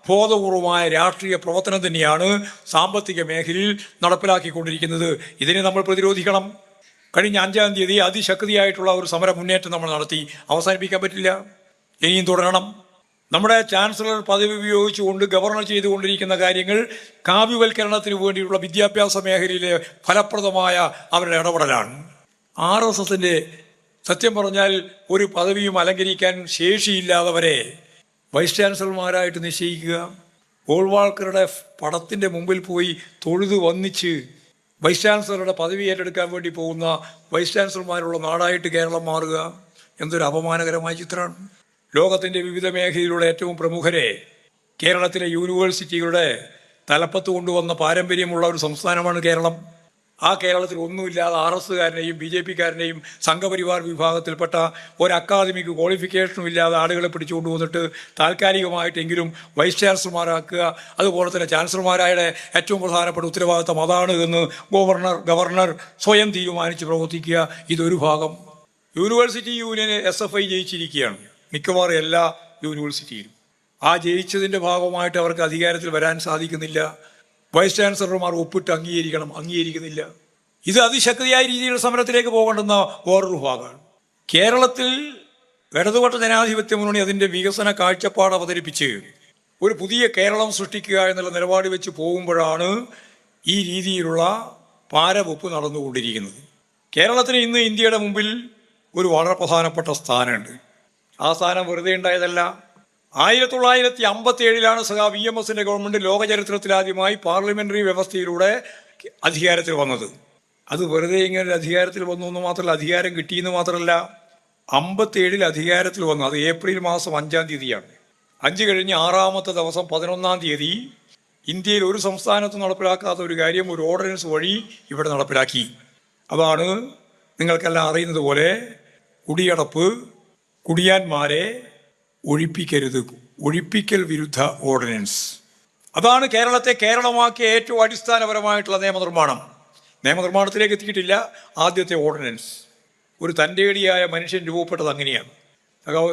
ബോധപൂർവമായ രാഷ്ട്രീയ പ്രവർത്തനം തന്നെയാണ് സാമ്പത്തിക മേഖലയിൽ നടപ്പിലാക്കിക്കൊണ്ടിരിക്കുന്നത്. ഇതിനെ നമ്മൾ പ്രതിരോധിക്കണം. കഴിഞ്ഞ 5-ാം തീയതി അതിശക്തിയായിട്ടുള്ള ഒരു സമര മുന്നേറ്റം നമ്മൾ നടത്തി. അവസാനിപ്പിക്കാൻ പറ്റില്ല, ഇനിയും തുടരണം. നമ്മുടെ ചാൻസലർ പദവി ഉപയോഗിച്ചുകൊണ്ട് ഗവർണർ ചെയ്തുകൊണ്ടിരിക്കുന്ന കാര്യങ്ങൾ കാവ്യവൽക്കരണത്തിന് വേണ്ടിയുള്ള വിദ്യാഭ്യാസ മേഖലയിലെ ഫലപ്രദമായ അവരുടെ ഇടപെടലാണ്. RSSൻ്റെ സത്യം പറഞ്ഞാൽ ഒരു പദവിയും അലങ്കരിക്കാൻ ശേഷിയില്ലാത്തവരെ വൈസ് ചാൻസലർമാരായിട്ട് നിശ്ചയിക്കുക, ഗോൾവാൾക്കറുടെ പടത്തിൻ്റെ മുമ്പിൽ പോയി തൊഴുതു വന്നിച്ച് വൈസ് ചാൻസലറുടെ പദവി ഏറ്റെടുക്കാൻ വേണ്ടി പോകുന്ന വൈസ് ചാൻസലർമാരുള്ള നാടായിട്ട് കേരളം മാറുക എന്തൊരു അപമാനകരമായ ചിത്രമാണ്. ലോകത്തിൻ്റെ വിവിധ മേഖലയിലുള്ള ഏറ്റവും പ്രമുഖരെ കേരളത്തിലെ യൂണിവേഴ്സിറ്റികളുടെ തലപ്പത്ത് കൊണ്ടുവന്ന പാരമ്പര്യമുള്ള ഒരു സംസ്ഥാനമാണ് കേരളം. ആ കേരളത്തിൽ ഒന്നുമില്ലാതെ RSകാരനെയും BJPക്കാരനെയും സംഘപരിവാർ വിഭാഗത്തിൽപ്പെട്ട ഒരു അക്കാദമിക് ക്വാളിഫിക്കേഷനും ഇല്ലാതെ ആളുകളെ പിടിച്ചുകൊണ്ടുവന്നിട്ട് താൽക്കാലികമായിട്ടെങ്കിലും വൈസ് ചാൻസലർമാരാക്കുക. അതുപോലെ തന്നെ ചാൻസലർമാരായ ഏറ്റവും പ്രധാനപ്പെട്ട ഉത്തരവാദിത്തം അതാണ് എന്ന് ഗവർണർ സ്വയം തീരുമാനിച്ച് പ്രവർത്തിക്കുക. ഇതൊരു ഭാഗം. യൂണിവേഴ്സിറ്റി യൂണിയന് SFI ജയിച്ചിരിക്കുകയാണ് മിക്കവാറും എല്ലാ യൂണിവേഴ്സിറ്റിയിലും. ആ ജയിച്ചതിൻ്റെ ഭാഗമായിട്ട് അവർക്ക് അധികാരത്തിൽ വരാൻ സാധിക്കുന്നില്ല. വൈസ് ചാൻസലർമാർ ഒപ്പിട്ട് അംഗീകരിക്കുന്നില്ല. ഇത് അതിശക്തിയായ രീതിയിലുള്ള സമരത്തിലേക്ക് പോകേണ്ടുന്ന വേറൊരു ഭാഗമാണ്. കേരളത്തിൽ ഇടതുപക്ഷ ജനാധിപത്യ മുന്നണി അതിൻ്റെ വികസന കാഴ്ചപ്പാട് അവതരിപ്പിച്ച് ഒരു പുതിയ കേരളം സൃഷ്ടിക്കുക എന്നുള്ള നിലപാട് വെച്ച് പോകുമ്പോഴാണ് ഈ രീതിയിലുള്ള പാരവെപ്പ് നടന്നുകൊണ്ടിരിക്കുന്നത്. കേരളത്തിന് ഇന്ന് ഇന്ത്യയുടെ മുമ്പിൽ ഒരു വളരെ പ്രധാനപ്പെട്ട സ്ഥാനമുണ്ട്. ആ സ്ഥാനം വെറുതെ ഉണ്ടായതല്ല. 1957 സഖാ VMSന്റെ ഗവൺമെൻറ് ലോക ചരിത്രത്തിലാദ്യമായി പാർലമെൻ്ററി വ്യവസ്ഥയിലൂടെ അധികാരത്തിൽ വന്നത്. അത് വെറുതെ ഇങ്ങനെ അധികാരത്തിൽ വന്നു എന്ന് മാത്രമല്ല, അധികാരം കിട്ടിയെന്ന് മാത്രമല്ല, 57 അധികാരത്തിൽ വന്നു. അത് ഏപ്രിൽ മാസം 5-ാം തീയതിയാണ്. 5 കഴിഞ്ഞ് 6-ാമത്തെ ദിവസം 11-ാം തീയതി ഇന്ത്യയിൽ ഒരു സംസ്ഥാനത്തും നടപ്പിലാക്കാത്ത ഒരു കാര്യം ഒരു ഓർഡിനൻസ് വഴി ഇവിടെ നടപ്പിലാക്കി. അതാണ് നിങ്ങൾക്കെല്ലാം അറിയുന്നത് പോലെ കുടിയടപ്പ്, കുടിയാന്മാരെ ഒഴിപ്പിക്കരുത്, ഒഴിപ്പിക്കൽ വിരുദ്ധ ഓർഡിനൻസ്. അതാണ് കേരളത്തെ കേരളമാക്കിയ ഏറ്റവും അടിസ്ഥാനപരമായിട്ടുള്ള നിയമനിർമ്മാണത്തിലേക്ക് എത്തിയിട്ടില്ല. ആദ്യത്തെ ഓർഡിനൻസ് ഒരു തൻ്റെടിയായ മനുഷ്യൻ രൂപപ്പെട്ടത് അങ്ങനെയാണ്.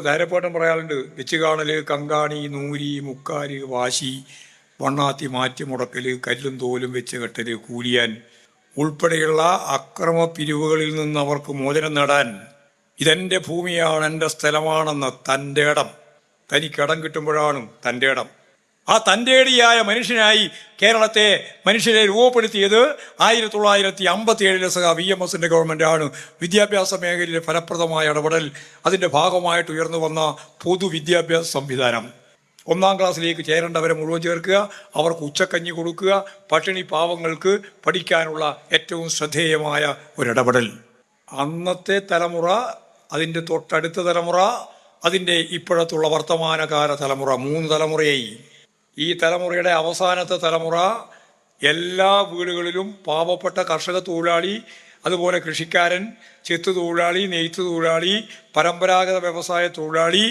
ധാരപ്പാട്ടം പറയാറുണ്ട്, വെച്ച് കാണൽ, കങ്കാണി, നൂരി, മുക്കാല്, വാശി, വണ്ണാത്തി, മാറ്റി മുടക്കൽ, കല്ലും തോലും വെച്ച് കെട്ടൽ, കൂലിയാൻ ഉൾപ്പെടെയുള്ള അക്രമ പിരിവുകളിൽ നിന്ന് അവർക്ക് മോചനം നേടാൻ ഇതെൻ്റെ ഭൂമിയാണ്, എൻ്റെ സ്ഥലമാണെന്ന് തൻ്റെ ഇടം, തനിക്കിടം കിട്ടുമ്പോഴാണ് തൻ്റെ ഇടം. ആ തൻ്റെടിയായ മനുഷ്യനായി കേരളത്തെ മനുഷ്യരെ രൂപപ്പെടുത്തിയത് 1957 സഖാ VMSന്റെ ഗവൺമെൻറ്റാണ്. വിദ്യാഭ്യാസ മേഖലയിലെ ഫലപ്രദമായ ഇടപെടൽ, അതിൻ്റെ ഭാഗമായിട്ട് ഉയർന്നു വന്ന പൊതുവിദ്യാഭ്യാസ സംവിധാനം. 1-ാം ക്ലാസ്സിലേക്ക് ചേരേണ്ടവരെ മുഴുവൻ ചേർക്കുക, അവർക്ക് ഉച്ചക്കഞ്ഞി കൊടുക്കുക, പട്ടിണി പാവങ്ങൾക്ക് പഠിക്കാനുള്ള ഏറ്റവും ശ്രദ്ധേയമായ ഒരിടപെടൽ. അന്നത്തെ തലമുറ, അതിൻ്റെ തൊട്ടടുത്ത തലമുറ, അതിൻ്റെ ഇപ്പോഴത്തുള്ള വർത്തമാനകാല തലമുറ, 3 തലമുറയായി. ഈ തലമുറയുടെ അവസാനത്തെ തലമുറ എല്ലാ വീടുകളിലും പാവപ്പെട്ട കർഷക തൊഴിലാളി, അതുപോലെ കൃഷിക്കാരൻ, ചെത്തു തൊഴിലാളി, നെയ്ത്ത് തൊഴിലാളി, പരമ്പരാഗത വ്യവസായ തൊഴിലാളി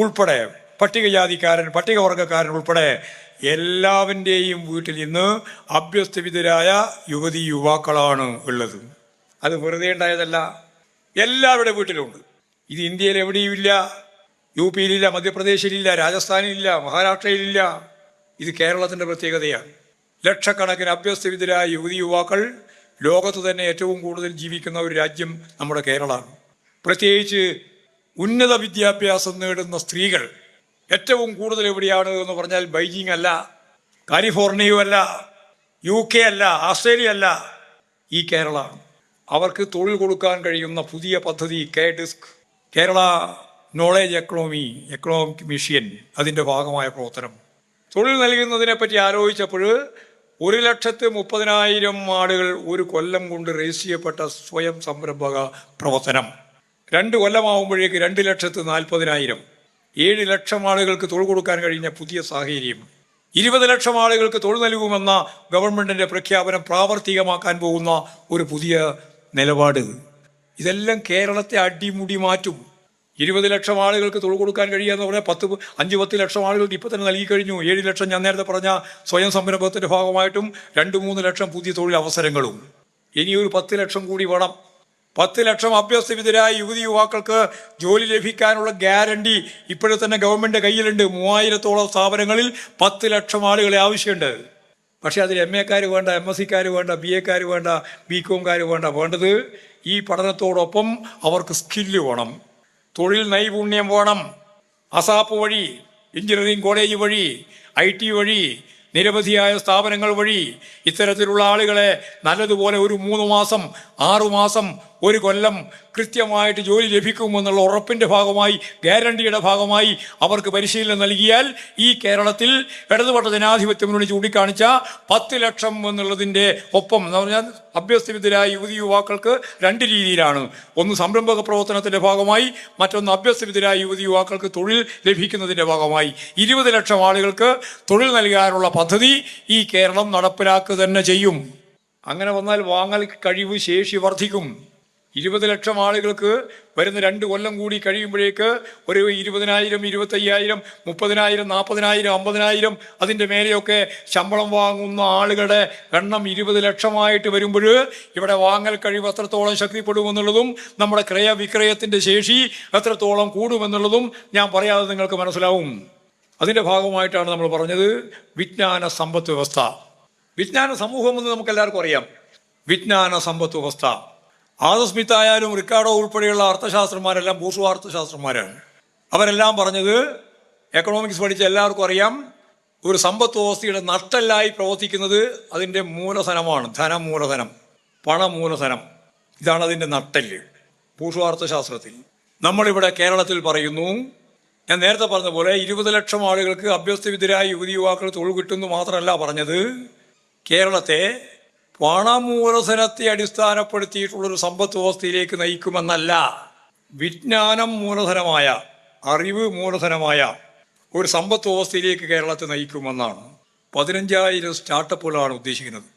ഉൾപ്പെടെ, പട്ടികജാതിക്കാരൻ, പട്ടികവർഗക്കാരൻ ഉൾപ്പെടെ എല്ലാവൻ്റെയും വീട്ടിൽ ഇന്ന് അഭ്യസ്തവിദ്യരായ യുവതി യുവാക്കളാണ് ഉള്ളത്. അത് വെറുതെ ഉണ്ടായതല്ല, എല്ലാവരുടെ വീട്ടിലുണ്ട്. ഇത് ഇന്ത്യയിൽ എവിടെയുമില്ല. UPയിലില്ല, മധ്യപ്രദേശിലില്ല, രാജസ്ഥാനിലില്ല, മഹാരാഷ്ട്രയിലില്ല. ഇത് കേരളത്തിൻ്റെ പ്രത്യേകതയാണ്. ലക്ഷക്കണക്കിന് അഭ്യസ്തവിദ്യരായ യുവതി യുവാക്കൾ ലോകത്ത് തന്നെ ഏറ്റവും കൂടുതൽ ജീവിക്കുന്ന ഒരു രാജ്യം നമ്മുടെ കേരളമാണ്. പ്രത്യേകിച്ച് ഉന്നത വിദ്യാഭ്യാസം നേടുന്ന സ്ത്രീകൾ ഏറ്റവും കൂടുതൽ എവിടെയാണ് എന്ന് പറഞ്ഞാൽ ബൈജിങ് അല്ല, കാലിഫോർണിയയും അല്ല, UK അല്ല, ഓസ്ട്രേലിയ അല്ല, ഈ കേരളമാണ്. അവർക്ക് തൊഴിൽ കൊടുക്കാൻ കഴിയുന്ന പുതിയ പദ്ധതി KDISC, Kerala knowledge economic mission, അതിൻ്റെ ഭാഗമായ പ്രവർത്തനം. തൊഴിൽ നൽകുന്നതിനെപ്പറ്റി ആലോചിച്ചപ്പോൾ 1,30,000 ആളുകൾ ഒരു കൊല്ലം കൊണ്ട് രജിസ്റ്റർ ചെയ്യപ്പെട്ട സ്വയം സംരംഭക പ്രവർത്തനം. 2 കൊല്ലമാകുമ്പോഴേക്ക് 2,40,000, 7 ലക്ഷം ആളുകൾക്ക് തൊഴിൽ കൊടുക്കാൻ കഴിഞ്ഞ പുതിയ സാഹചര്യം, 20 ലക്ഷം ആളുകൾക്ക് തൊഴിൽ നൽകുമെന്ന ഗവൺമെൻറ്റിൻ്റെ പ്രഖ്യാപനം പ്രാവർത്തികമാക്കാൻ പോകുന്ന ഒരു പുതിയ നിലപാട്. ഇതെല്ലാം കേരളത്തെ അടിമുടി മാറ്റും. 20 ലക്ഷം ആളുകൾക്ക് തൊഴിൽ കൊടുക്കാൻ കഴിയുക എന്ന് പറഞ്ഞാൽ 5-10 ലക്ഷം ആളുകൾക്ക് ഇപ്പോൾ തന്നെ നൽകി കഴിഞ്ഞു. 7 ലക്ഷം ഞാൻ നേരത്തെ പറഞ്ഞ സ്വയം സംരംഭത്തിൻ്റെ ഭാഗമായിട്ടും 2-3 ലക്ഷം പുതിയ തൊഴിൽ അവസരങ്ങളും. ഇനിയൊരു 10 ലക്ഷം കൂടി വേണം. 10 ലക്ഷം അഭ്യസ്തവിദ്യരായ യുവതി യുവാക്കൾക്ക് ജോലി ലഭിക്കാനുള്ള ഗ്യാരണ്ടി ഇപ്പോഴും തന്നെ ഗവൺമെൻറ് കയ്യിലുണ്ട്. 3000-ഓളം സ്ഥാപനങ്ങളിൽ 10 ലക്ഷം ആളുകളെ ആവശ്യമുണ്ട്. പക്ഷേ അതിൽ MA വേണ്ട, MSc വേണ്ട, BA വേണ്ട, BCom വേണ്ട. വേണ്ടത് ഈ പഠനത്തോടൊപ്പം അവർക്ക് സ്കില്ല് വേണം, തൊഴിൽ നൈപുണ്യം വേണം. അസാപ്പ് വഴി, എഞ്ചിനീയറിംഗ് കോളേജ് വഴി, IT വഴി, നിരവധിയായ സ്ഥാപനങ്ങൾ വഴി ഇത്തരത്തിലുള്ള ആളുകളെ നല്ലതുപോലെ ഒരു 3 മാസം, 6 മാസം, ഒരു കൊല്ലം കൃത്യമായിട്ട് ജോലി ലഭിക്കുമെന്നുള്ള ഉറപ്പിൻ്റെ ഭാഗമായി, ഗ്യാരണ്ടിയുടെ ഭാഗമായി അവർക്ക് പരിശീലനം നൽകിയാൽ ഈ കേരളത്തിൽ ഇടതുപക്ഷ ജനാധിപത്യ മുന്നണി ചൂണ്ടിക്കാണിച്ച 10 ലക്ഷം എന്നുള്ളതിൻ്റെ ഒപ്പം എന്ന് പറഞ്ഞാൽ അഭ്യസ്തവിദ്യരായ യുവതി യുവാക്കൾക്ക് 2 രീതിയിലാണ്. ഒന്ന് സംരംഭക പ്രവർത്തനത്തിൻ്റെ ഭാഗമായി, മറ്റൊന്ന് അഭ്യസ്തവിദ്യരായ യുവതി യുവാക്കൾക്ക് തൊഴിൽ ലഭിക്കുന്നതിൻ്റെ ഭാഗമായി 20 ലക്ഷം ആളുകൾക്ക് തൊഴിൽ നൽകാനുള്ള പദ്ധതി ഈ കേരളം നടപ്പിലാക്കുക തന്നെ ചെയ്യും. അങ്ങനെ വന്നാൽ വാങ്ങൽ കഴിവ് ശേഷി വർദ്ധിക്കും. 20 ലക്ഷം ആളുകൾക്ക് വരുന്ന 2 കൊല്ലം കൂടി കഴിയുമ്പോഴേക്ക് ഒരു 20,000, 25,000, 30,000, 40,000, 50,000 അതിൻ്റെ മേലെയൊക്കെ ശമ്പളം വാങ്ങുന്ന ആളുകളുടെ എണ്ണം 20 ലക്ഷമായിട്ട് വരുമ്പോൾ ഇവിടെ വാങ്ങൽ കഴിവ് എത്രത്തോളം ശക്തിപ്പെടുമെന്നുള്ളതും നമ്മുടെ ക്രയവിക്രയത്തിൻ്റെ ശേഷി എത്രത്തോളം കൂടുമെന്നുള്ളതും ഞാൻ പറയാതെ നിങ്ങൾക്ക് മനസ്സിലാവും. അതിൻ്റെ ഭാഗമായിട്ടാണ് നമ്മൾ പറഞ്ഞത് വിജ്ഞാന സമ്പദ് വ്യവസ്ഥ. വിജ്ഞാന സമൂഹം എന്ന് നമുക്ക് എല്ലാവർക്കും അറിയാം. വിജ്ഞാന സമ്പദ് വ്യവസ്ഥ. ആദം സ്മിത്ത് ആയാലും റിക്കാർഡോ ഉൾപ്പെടെയുള്ള അർത്ഥശാസ്ത്രന്മാരെല്ലാം ബൂർഷ്വാ അർത്ഥശാസ്ത്രന്മാരാണ്. അവരെല്ലാം പറഞ്ഞത്, എക്കണോമിക്സ് പഠിച്ച എല്ലാവർക്കും അറിയാം, ഒരു സമ്പദ് വ്യവസ്ഥയുടെ നട്ടെല്ലായി പ്രവർത്തിക്കുന്നത് അതിൻ്റെ മൂലധനമാണ്. ധനമൂലധനം, പണമൂലധനം, ഇതാണ് അതിൻ്റെ നട്ടെല്ല് ബൂർഷ്വാ അർത്ഥശാസ്ത്രത്തിൽ. നമ്മളിവിടെ കേരളത്തിൽ പറയുന്നു, ഞാൻ നേരത്തെ പറഞ്ഞ പോലെ 20 ലക്ഷം ആളുകൾക്ക് അഭ്യസ്തവിദ്യരായ യുവതി യുവാക്കൾ തൊഴിൽ കിട്ടുന്നു മാത്രമല്ല പറഞ്ഞത്, കേരളത്തെ പണമൂലധനത്തെ അടിസ്ഥാനപ്പെടുത്തിയിട്ടുള്ളൊരു സമ്പദ് വ്യവസ്ഥയിലേക്ക് നയിക്കുമെന്നല്ല, വിജ്ഞാനം മൂലധനമായ, അറിവ് മൂലധനമായ ഒരു സമ്പദ് വ്യവസ്ഥയിലേക്ക് കേരളത്തെ നയിക്കുമെന്നാണ്. 15,000 സ്റ്റാർട്ടപ്പുകളാണ് ഉദ്ദേശിക്കുന്നത്.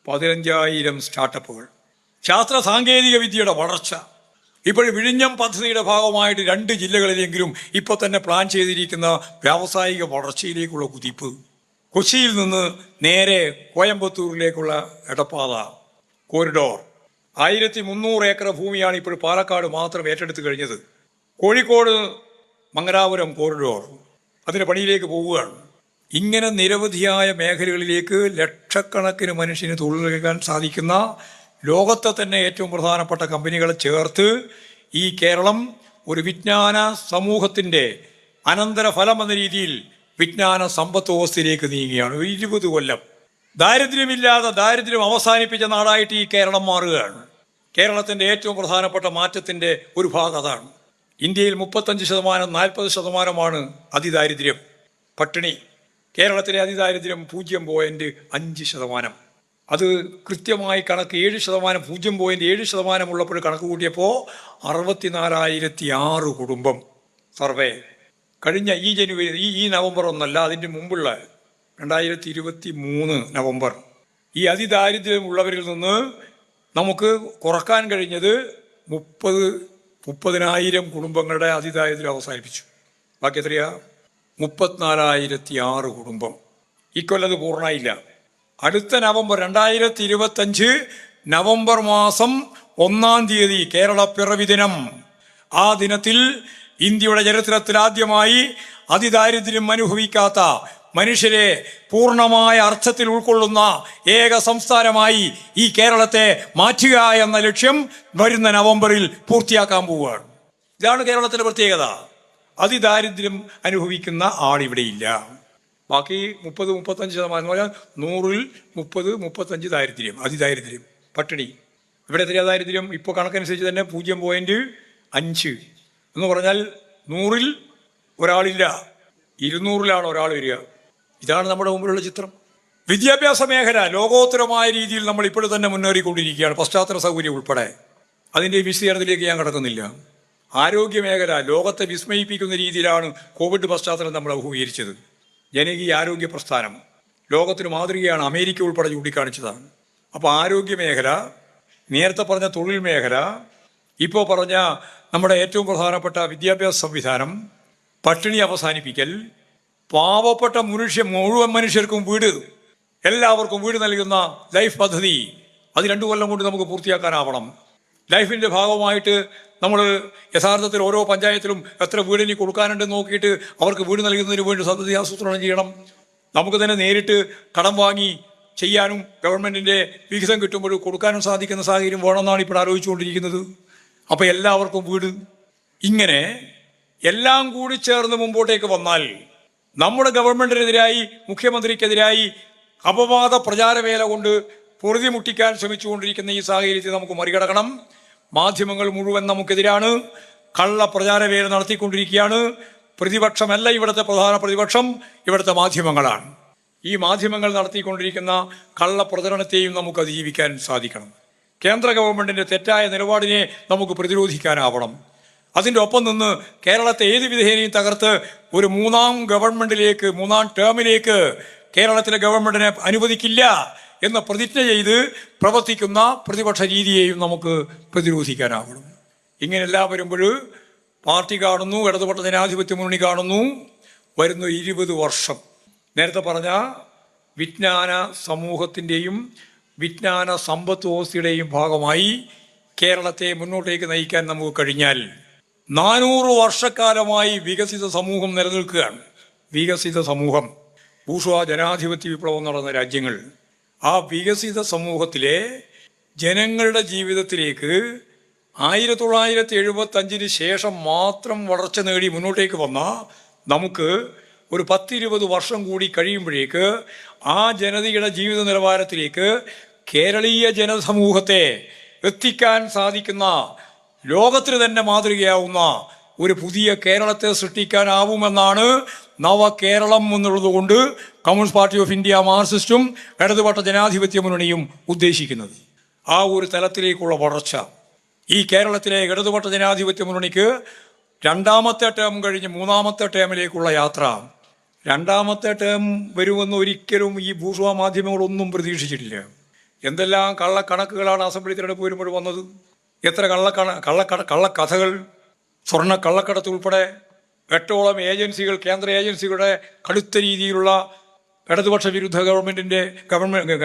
15,000 സ്റ്റാർട്ടപ്പുകൾ. ശാസ്ത്ര സാങ്കേതിക വിദ്യയുടെ വളർച്ച. ഇപ്പോൾ വിഴിഞ്ഞം പദ്ധതിയുടെ ഭാഗമായിട്ട് 2 ജില്ലകളിലെങ്കിലും ഇപ്പോൾ തന്നെ പ്ലാൻ ചെയ്തിരിക്കുന്ന വ്യാവസായിക വളർച്ചയിലേക്കുള്ള കുതിപ്പ്. കൊച്ചിയിൽ നിന്ന് നേരെ കോയമ്പത്തൂരിലേക്കുള്ള എടപ്പാത കോറിഡോർ. 1300 ഏക്കർ ഭൂമിയാണ് ഇപ്പോൾ പാലക്കാട് മാത്രം ഏറ്റെടുത്ത് കഴിഞ്ഞത്. കോഴിക്കോട് മംഗലാപുരം കോറിഡോർ അതിൻ്റെ പണിയിലേക്ക് പോവുകയാണ്. ഇങ്ങനെ നിരവധിയായ മേഖലകളിലേക്ക് ലക്ഷക്കണക്കിന് മനുഷ്യന് തൊഴിൽ നൽകാൻ സാധിക്കുന്ന ലോകത്തെ തന്നെ ഏറ്റവും പ്രധാനപ്പെട്ട കമ്പനികളെ ചേർത്ത് ഈ കേരളം ഒരു വിജ്ഞാന സമൂഹത്തിൻ്റെ അനന്തരഫലം എന്ന രീതിയിൽ വിജ്ഞാന സമ്പദ് വ്യവസ്ഥയിലേക്ക് നീങ്ങുകയാണ്. 20 കൊല്ലം ദാരിദ്ര്യമില്ലാതെ ദാരിദ്ര്യം അവസാനിപ്പിച്ച നാടായിട്ട് ഈ കേരളം മാറുകയാണ്. കേരളത്തിൻ്റെ ഏറ്റവും പ്രധാനപ്പെട്ട മാറ്റത്തിൻ്റെ ഒരു ഭാഗം അതാണ്. ഇന്ത്യയിൽ 35%, 40% അതിദാരിദ്ര്യം, പട്ടിണി. കേരളത്തിലെ അതിദാരിദ്ര്യം 0.5%. അത് കൃത്യമായി കണക്ക് 7%, 0.7% ഉള്ളപ്പോൾ കണക്ക് കൂട്ടിയപ്പോൾ 64,006 കുടുംബം സർവേ. കഴിഞ്ഞ ഈ ജനുവരി, ഈ നവംബർ ഒന്നല്ല, അതിൻ്റെ മുമ്പുള്ള 2023 നവംബർ ഈ അതിദാരിദ്ര്യമുള്ളവരിൽ നിന്ന് നമുക്ക് കുറക്കാൻ കഴിഞ്ഞത് 30,000 കുടുംബങ്ങളുടെ അതിദാരിദ്ര്യം അവസാനിപ്പിച്ചു. ബാക്കി എത്രയാ? 34,006 കുടുംബം. ഇക്കൊല്ലത് പൂർണ്ണമായില്ല. അടുത്ത നവംബർ 2025 നവംബർ മാസം 1-ാം തീയതി കേരള പിറവി ദിനം. ആ ദിനത്തിൽ ഇന്ത്യയുടെ ചരിത്രത്തിൽ ആദ്യമായി അതിദാരിദ്ര്യം അനുഭവിക്കാത്ത മനുഷ്യരെ പൂർണ്ണമായ അർത്ഥത്തിൽ ഉൾക്കൊള്ളുന്ന ഏക സംസ്ഥാനമായി ഈ കേരളത്തെ മാറ്റുക എന്ന ലക്ഷ്യം വരുന്ന നവംബറിൽ പൂർത്തിയാക്കാൻ പോവുകയാണ്. ഇതാണ് കേരളത്തിൻ്റെ പ്രത്യേകത. അതിദാരിദ്ര്യം അനുഭവിക്കുന്ന ആളിവിടെയില്ല. ബാക്കി 30-35% എന്ന് പറഞ്ഞാൽ 100-ൽ 30-35 ദാരിദ്ര്യം, അതിദാരിദ്ര്യം, പട്ടിണി. ഇവിടെ എത്രയാ ദാരിദ്ര്യം? ഇപ്പോൾ കണക്കനുസരിച്ച് തന്നെ 0.5 എന്ന് പറഞ്ഞാൽ 100-ൽ ഒരാളില്ല, 200-ലാണ് ഒരാൾ വരിക. ഇതാണ് നമ്മുടെ മുമ്പിലുള്ള ചിത്രം. വിദ്യാഭ്യാസ മേഖല ലോകോത്തരമായ രീതിയിൽ നമ്മൾ ഇപ്പോഴും തന്നെ മുന്നേറിക്കൊണ്ടിരിക്കുകയാണ്, പശ്ചാത്തല സൗകര്യം ഉൾപ്പെടെ. അതിൻ്റെ വിശദീകരണത്തിലേക്ക് ഞാൻ കടക്കുന്നില്ല. ആരോഗ്യ മേഖല ലോകത്തെ വിസ്മയിപ്പിക്കുന്ന രീതിയിലാണ് കോവിഡ് പശ്ചാത്തലം നമ്മൾ അഭിമുഖീകരിച്ചത്. ജനകീയ ആരോഗ്യ പ്രസ്ഥാനം ലോകത്തിന് മാതൃകയാണ്, അമേരിക്ക ഉൾപ്പെടെ ചൂണ്ടിക്കാണിച്ചതാണ്. അപ്പോൾ ആരോഗ്യ മേഖല, നേരത്തെ പറഞ്ഞ തൊഴിൽ മേഖല, ഇപ്പോൾ പറഞ്ഞ നമ്മുടെ ഏറ്റവും പ്രധാനപ്പെട്ട വിദ്യാഭ്യാസ സംവിധാനം, പട്ടിണി അവസാനിപ്പിക്കൽ, പാവപ്പെട്ട മുഴുവൻ മനുഷ്യർക്കും വീട്, എല്ലാവർക്കും വീട് നൽകുന്ന ലൈഫ് പദ്ധതി, അത് 2 കൊല്ലം കൊണ്ട് നമുക്ക് പൂർത്തിയാക്കാനാവണം. ലൈഫിൻ്റെ ഭാഗമായിട്ട് നമ്മൾ യഥാർത്ഥത്തിൽ ഓരോ പഞ്ചായത്തിലും എത്ര വീടിന് കൊടുക്കാനുണ്ടെന്ന് നോക്കിയിട്ട് അവർക്ക് വീട് നൽകുന്നതിന് വേണ്ടി പദ്ധതി ആസൂത്രണം ചെയ്യണം. നമുക്ക് തന്നെ നേരിട്ട് കടം വാങ്ങി ചെയ്യാനും ഗവൺമെൻറ്റിൻ്റെ വിഹിതം കിട്ടുമ്പോൾ കൊടുക്കാനും സാധിക്കുന്ന സാഹചര്യം വേണമെന്നാണ് ഇപ്പോൾ ആലോചിച്ചുകൊണ്ടിരിക്കുന്നത്. അപ്പോൾ എല്ലാവർക്കും വീട്. ഇങ്ങനെ എല്ലാം കൂടി ചേർന്ന് മുമ്പോട്ടേക്ക് വന്നാൽ നമ്മുടെ ഗവൺമെൻറ്റിനെതിരായി, മുഖ്യമന്ത്രിക്കെതിരായി അപവാദ പ്രചാരവേല കൊണ്ട് പൊറുതി മുട്ടിക്കാൻ ശ്രമിച്ചുകൊണ്ടിരിക്കുന്ന ഈ സാഹചര്യത്തിൽ നമുക്ക് മറികടക്കണം. മാധ്യമങ്ങൾ മുഴുവൻ നമുക്കെതിരാണ്. കള്ള പ്രചാരവേല നടത്തിക്കൊണ്ടിരിക്കുകയാണ്. പ്രതിപക്ഷമല്ല ഇവിടുത്തെ പ്രധാന പ്രതിപക്ഷം, ഇവിടുത്തെ മാധ്യമങ്ങളാണ്. ഈ മാധ്യമങ്ങൾ നടത്തിക്കൊണ്ടിരിക്കുന്ന കള്ള പ്രചരണത്തെയും നമുക്ക് അതിജീവിക്കാൻ സാധിക്കണം. കേന്ദ്ര ഗവൺമെന്റിന്റെ തെറ്റായ നിലപാടിനെ നമുക്ക് പ്രതിരോധിക്കാനാവണം. അതിൻ്റെ ഒപ്പം നിന്ന് കേരളത്തെ ഏത് വിധേനയും തകർത്ത് ഒരു മൂന്നാം ടേമിലേക്ക് കേരളത്തിലെ ഗവൺമെന്റിനെ അനുവദിക്കില്ല എന്ന പ്രതിജ്ഞ ചെയ്ത് പ്രവർത്തിക്കുന്ന പ്രതിപക്ഷ രീതിയെയും നമുക്ക് പ്രതിരോധിക്കാനാവണം. ഇങ്ങനെല്ലാം വരുമ്പോൾ പാർട്ടി കാണുന്നു, ഇടതുപക്ഷ ജനാധിപത്യ മുന്നണി കാണുന്നു, വരുന്ന 20 വർഷം നേരത്തെ പറഞ്ഞ വിജ്ഞാന സമൂഹത്തിൻ്റെയും വിജ്ഞാന സമ്പദ് വ്യവസ്ഥയുടെയും ഭാഗമായി കേരളത്തെ മുന്നോട്ടേക്ക് നയിക്കാൻ നമുക്ക് കഴിഞ്ഞാൽ 400 വർഷക്കാലമായി വികസിത സമൂഹം നിലനിൽക്കുകയാണ്. വികസിത സമൂഹം, ബൂർഷ്വാ ജനാധിപത്യ വിപ്ലവം നടന്ന രാജ്യങ്ങൾ, ആ വികസിത സമൂഹത്തിലെ ജനങ്ങളുടെ ജീവിതത്തിലേക്ക് 1975 ശേഷം മാത്രം വളർച്ച നേടി മുന്നോട്ടേക്ക് വന്ന നമുക്ക് ഒരു 10-20 വർഷം കൂടി കഴിയുമ്പോഴേക്ക് ആ ജനതയുടെ ജീവിത നിലവാരത്തിലേക്ക് കേരളീയ ജനസമൂഹത്തെ എത്തിക്കാൻ സാധിക്കുന്ന, ലോകത്തിന് തന്നെ മാതൃകയാവുന്ന ഒരു പുതിയ കേരളത്തെ സൃഷ്ടിക്കാനാവുമെന്നാണ് നവകേരളം എന്നുള്ളത് കൊണ്ട് കമ്മ്യൂണിസ്റ്റ് പാർട്ടി ഓഫ് ഇന്ത്യ മാർക്സിസ്റ്റും ഇടതുപക്ഷ ജനാധിപത്യ മുന്നണിയും ഉദ്ദേശിക്കുന്നത്. ആ ഒരു തലത്തിലേക്കുള്ള വളർച്ച ഈ കേരളത്തിലെ ഇടതുപക്ഷ ജനാധിപത്യ മുന്നണിക്ക് 2ാമത്തെ ടേം കഴിഞ്ഞ് 3ാമത്തെ ടേമിലേക്കുള്ള യാത്ര. 2ാമത്തെ ടേം വരുമെന്ന് ഒരിക്കലും ഈ ബൂർഷ്വാ മാധ്യമങ്ങളൊന്നും പ്രതീക്ഷിച്ചിട്ടില്ല. എന്തെല്ലാം കള്ളക്കണക്കുകളാണ് അസംബ്ലി തിരഞ്ഞെടുപ്പ് വരുമ്പോൾ വന്നത്. എത്ര കള്ളക്കഥകൾ, സ്വർണ്ണ കള്ളക്കടത്ത് ഉൾപ്പെടെ 8ഓളം ഏജൻസികൾ, കേന്ദ്ര ഏജൻസികളുടെ കടുത്ത രീതിയിലുള്ള ഇടതുപക്ഷ വിരുദ്ധ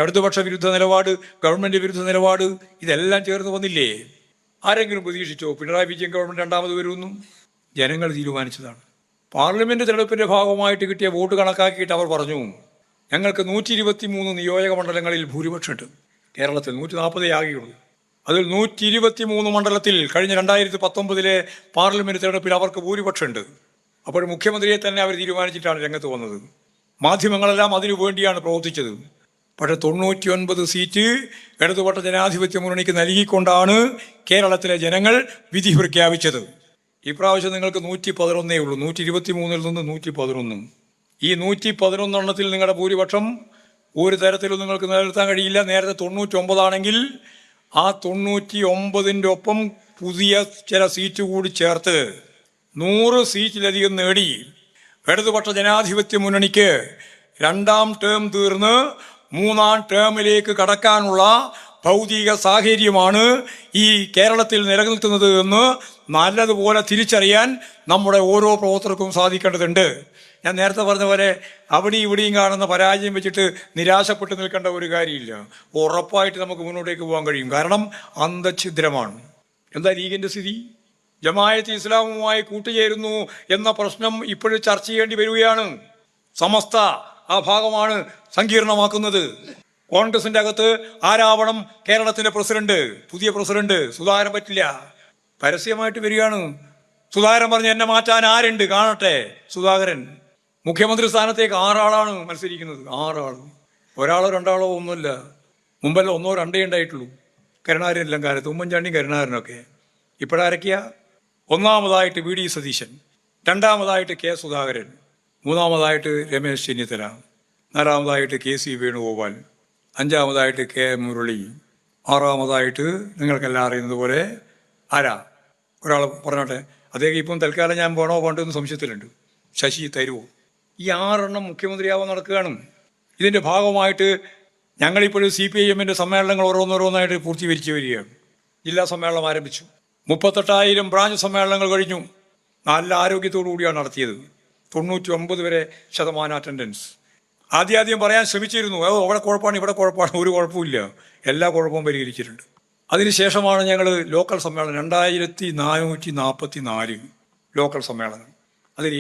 ഇടതുപക്ഷ വിരുദ്ധ നിലപാട്, ഗവൺമെന്റ് വിരുദ്ധ നിലപാട്, ഇതെല്ലാം ചേർന്ന് വന്നില്ലേ? ആരെങ്കിലും പ്രതീക്ഷിച്ചോ പിണറായി വിജയൻ ഗവൺമെന്റ് 2ാമത് വരുമെന്നും? ജനങ്ങൾ തീരുമാനിച്ചതാണ്. പാർലമെന്റ് തെരഞ്ഞെടുപ്പിന്റെ ഭാഗമായിട്ട് കിട്ടിയ വോട്ട് കണക്കാക്കിയിട്ട് അവർ പറഞ്ഞു, ഞങ്ങൾക്ക് 123 നിയോജക മണ്ഡലങ്ങളിൽ ഭൂരിപക്ഷമുണ്ട്. കേരളത്തിൽ 140 ആകെയുള്ളൂ. അതിൽ 123 മണ്ഡലത്തിൽ കഴിഞ്ഞ 2019 പാർലമെന്റ് തെരഞ്ഞെടുപ്പിൽ അവർക്ക് ഭൂരിപക്ഷമുണ്ട്. അപ്പോൾ മുഖ്യമന്ത്രിയെ തന്നെ അവർ തീരുമാനിച്ചിട്ടാണ് രംഗത്ത് വന്നത്. മാധ്യമങ്ങളെല്ലാം അതിനു വേണ്ടിയാണ് പ്രവർത്തിച്ചത്. പക്ഷേ 99 സീറ്റ് ഇടതുപക്ഷ ജനാധിപത്യ മുന്നണിക്ക് നൽകിക്കൊണ്ടാണ് കേരളത്തിലെ ജനങ്ങൾ വിധി പ്രഖ്യാപിച്ചത്. ഇപ്രാവശ്യം നിങ്ങൾക്ക് 111 ഉള്ളൂ. 123 നിന്ന് 111. ഈ 111 എണ്ണത്തിൽ നിങ്ങളുടെ ഭൂരിപക്ഷം ഒരു തരത്തിലും നിങ്ങൾക്ക് നിലനിർത്താൻ കഴിയില്ല. നേരത്തെ 99 ആണെങ്കിൽ ആ 99ൻ്റെ ഒപ്പം പുതിയ ചില സീറ്റ് കൂടി ചേർത്ത് 100 സീറ്റിലധികം നേടി ഇടതുപക്ഷ ജനാധിപത്യ മുന്നണിക്ക് 2ാം ടേം തീർന്ന് 3ാം ടേമിലേക്ക് കടക്കാനുള്ള ഭൗതിക സാഹചര്യമാണ് ഈ കേരളത്തിൽ നിലനിൽക്കുന്നത് എന്ന് നല്ലതുപോലെ തിരിച്ചറിയാൻ നമ്മുടെ ഓരോ പ്രവർത്തകർക്കും സാധിക്കേണ്ടതുണ്ട്. ഞാൻ നേരത്തെ പറഞ്ഞ പോലെ അവിടെയും ഇവിടെയും കാണുന്ന പരാജയം വെച്ചിട്ട് നിരാശപ്പെട്ട് നിൽക്കേണ്ട ഒരു കാര്യമില്ല. ഉറപ്പായിട്ട് നമുക്ക് മുന്നോട്ടേക്ക് പോകാൻ കഴിയും. കാരണം അന്തഛിദ്രമാണ്. എന്താ ലീഗിൻ്റെ സ്ഥിതി? ജമാഅത്തെ ഇസ്ലാമുമായി കൂട്ടുചേരുന്നു എന്ന പ്രശ്നം ഇപ്പോഴും ചർച്ച ചെയ്യേണ്ടി വരികയാണ്. സമസ്ത ആ ഭാഗമാണ് സങ്കീർണമാക്കുന്നത്. കോൺഗ്രസിന്റെ അകത്ത് ആരാവണം കേരളത്തിന്റെ പ്രസിഡന്റ്? പുതിയ പ്രസിഡന്റ് സുധാകരൻ പറ്റില്ല. പരസ്യമായിട്ട് വരികയാണ്. സുധാകരൻ പറഞ്ഞ് എന്നെ മാറ്റാൻ ആരുണ്ട് കാണട്ടെ. സുധാകരൻ മുഖ്യമന്ത്രി സ്ഥാനത്തേക്ക് 6 ആളാണ് മത്സരിക്കുന്നത്. 6 ആൾ. 1 2 ഒന്നുമില്ല. മുമ്പല്ല 1 2 ഉണ്ടായിട്ടുള്ളൂ. കരുണാകരനെല്ലാം കാലത്ത് ഉമ്മൻചാണ്ടിയും കരുണാകരനൊക്കെ. ഇപ്പോഴാരൊക്കെയാ? 1ാമതായിട്ട് വി ഡി സതീശൻ, 2ാമതായിട്ട് കെ സുധാകരൻ, 3ാമതായിട്ട് രമേശ് ചെന്നിത്തല, 4ാമതായിട്ട് കെ സി വേണുഗോപാൽ, 5ാമതായിട്ട് കെ മുരളി, 6ാമതായിട്ട് നിങ്ങൾക്കെല്ലാം അറിയുന്നത് പോലെ ആരാ? ഒരാൾ പറഞ്ഞോട്ടെ. അദ്ദേഹം ഇപ്പം തൽക്കാലം ഞാൻ പോണോ വേണ്ടെന്ന് സംശയത്തിലുണ്ട്. ശശി തരൂർ. ഈ 6 എണ്ണം മുഖ്യമന്ത്രിയാവാൻ നടക്കുകയാണ്. ഇതിൻ്റെ ഭാഗമായിട്ട് ഞങ്ങളിപ്പോഴും CPIM-ൻ്റെ സമ്മേളനങ്ങൾ ഓരോന്നോരോന്നായിട്ട് പൂർത്തീകരിച്ച് വരികയാണ്. ജില്ലാ സമ്മേളനം ആരംഭിച്ചു. 38,000 ബ്രാഞ്ച് സമ്മേളനങ്ങൾ കഴിഞ്ഞു. നല്ല ആരോഗ്യത്തോടു കൂടിയാണ് നടത്തിയത്. 99% വരെ അറ്റൻഡൻസ്. ആദ്യം പറയാൻ ശ്രമിച്ചിരുന്നു, അവിടെ കുഴപ്പമാണ് ഇവിടെ കുഴപ്പമാണ്. ഒരു കുഴപ്പമില്ല, എല്ലാ കുഴപ്പവും പരിഹരിച്ചിട്ടുണ്ട്. അതിനുശേഷമാണ് ഞങ്ങൾ ലോക്കൽ സമ്മേളനം 2444 ലോക്കൽ സമ്മേളനം. അതിൽ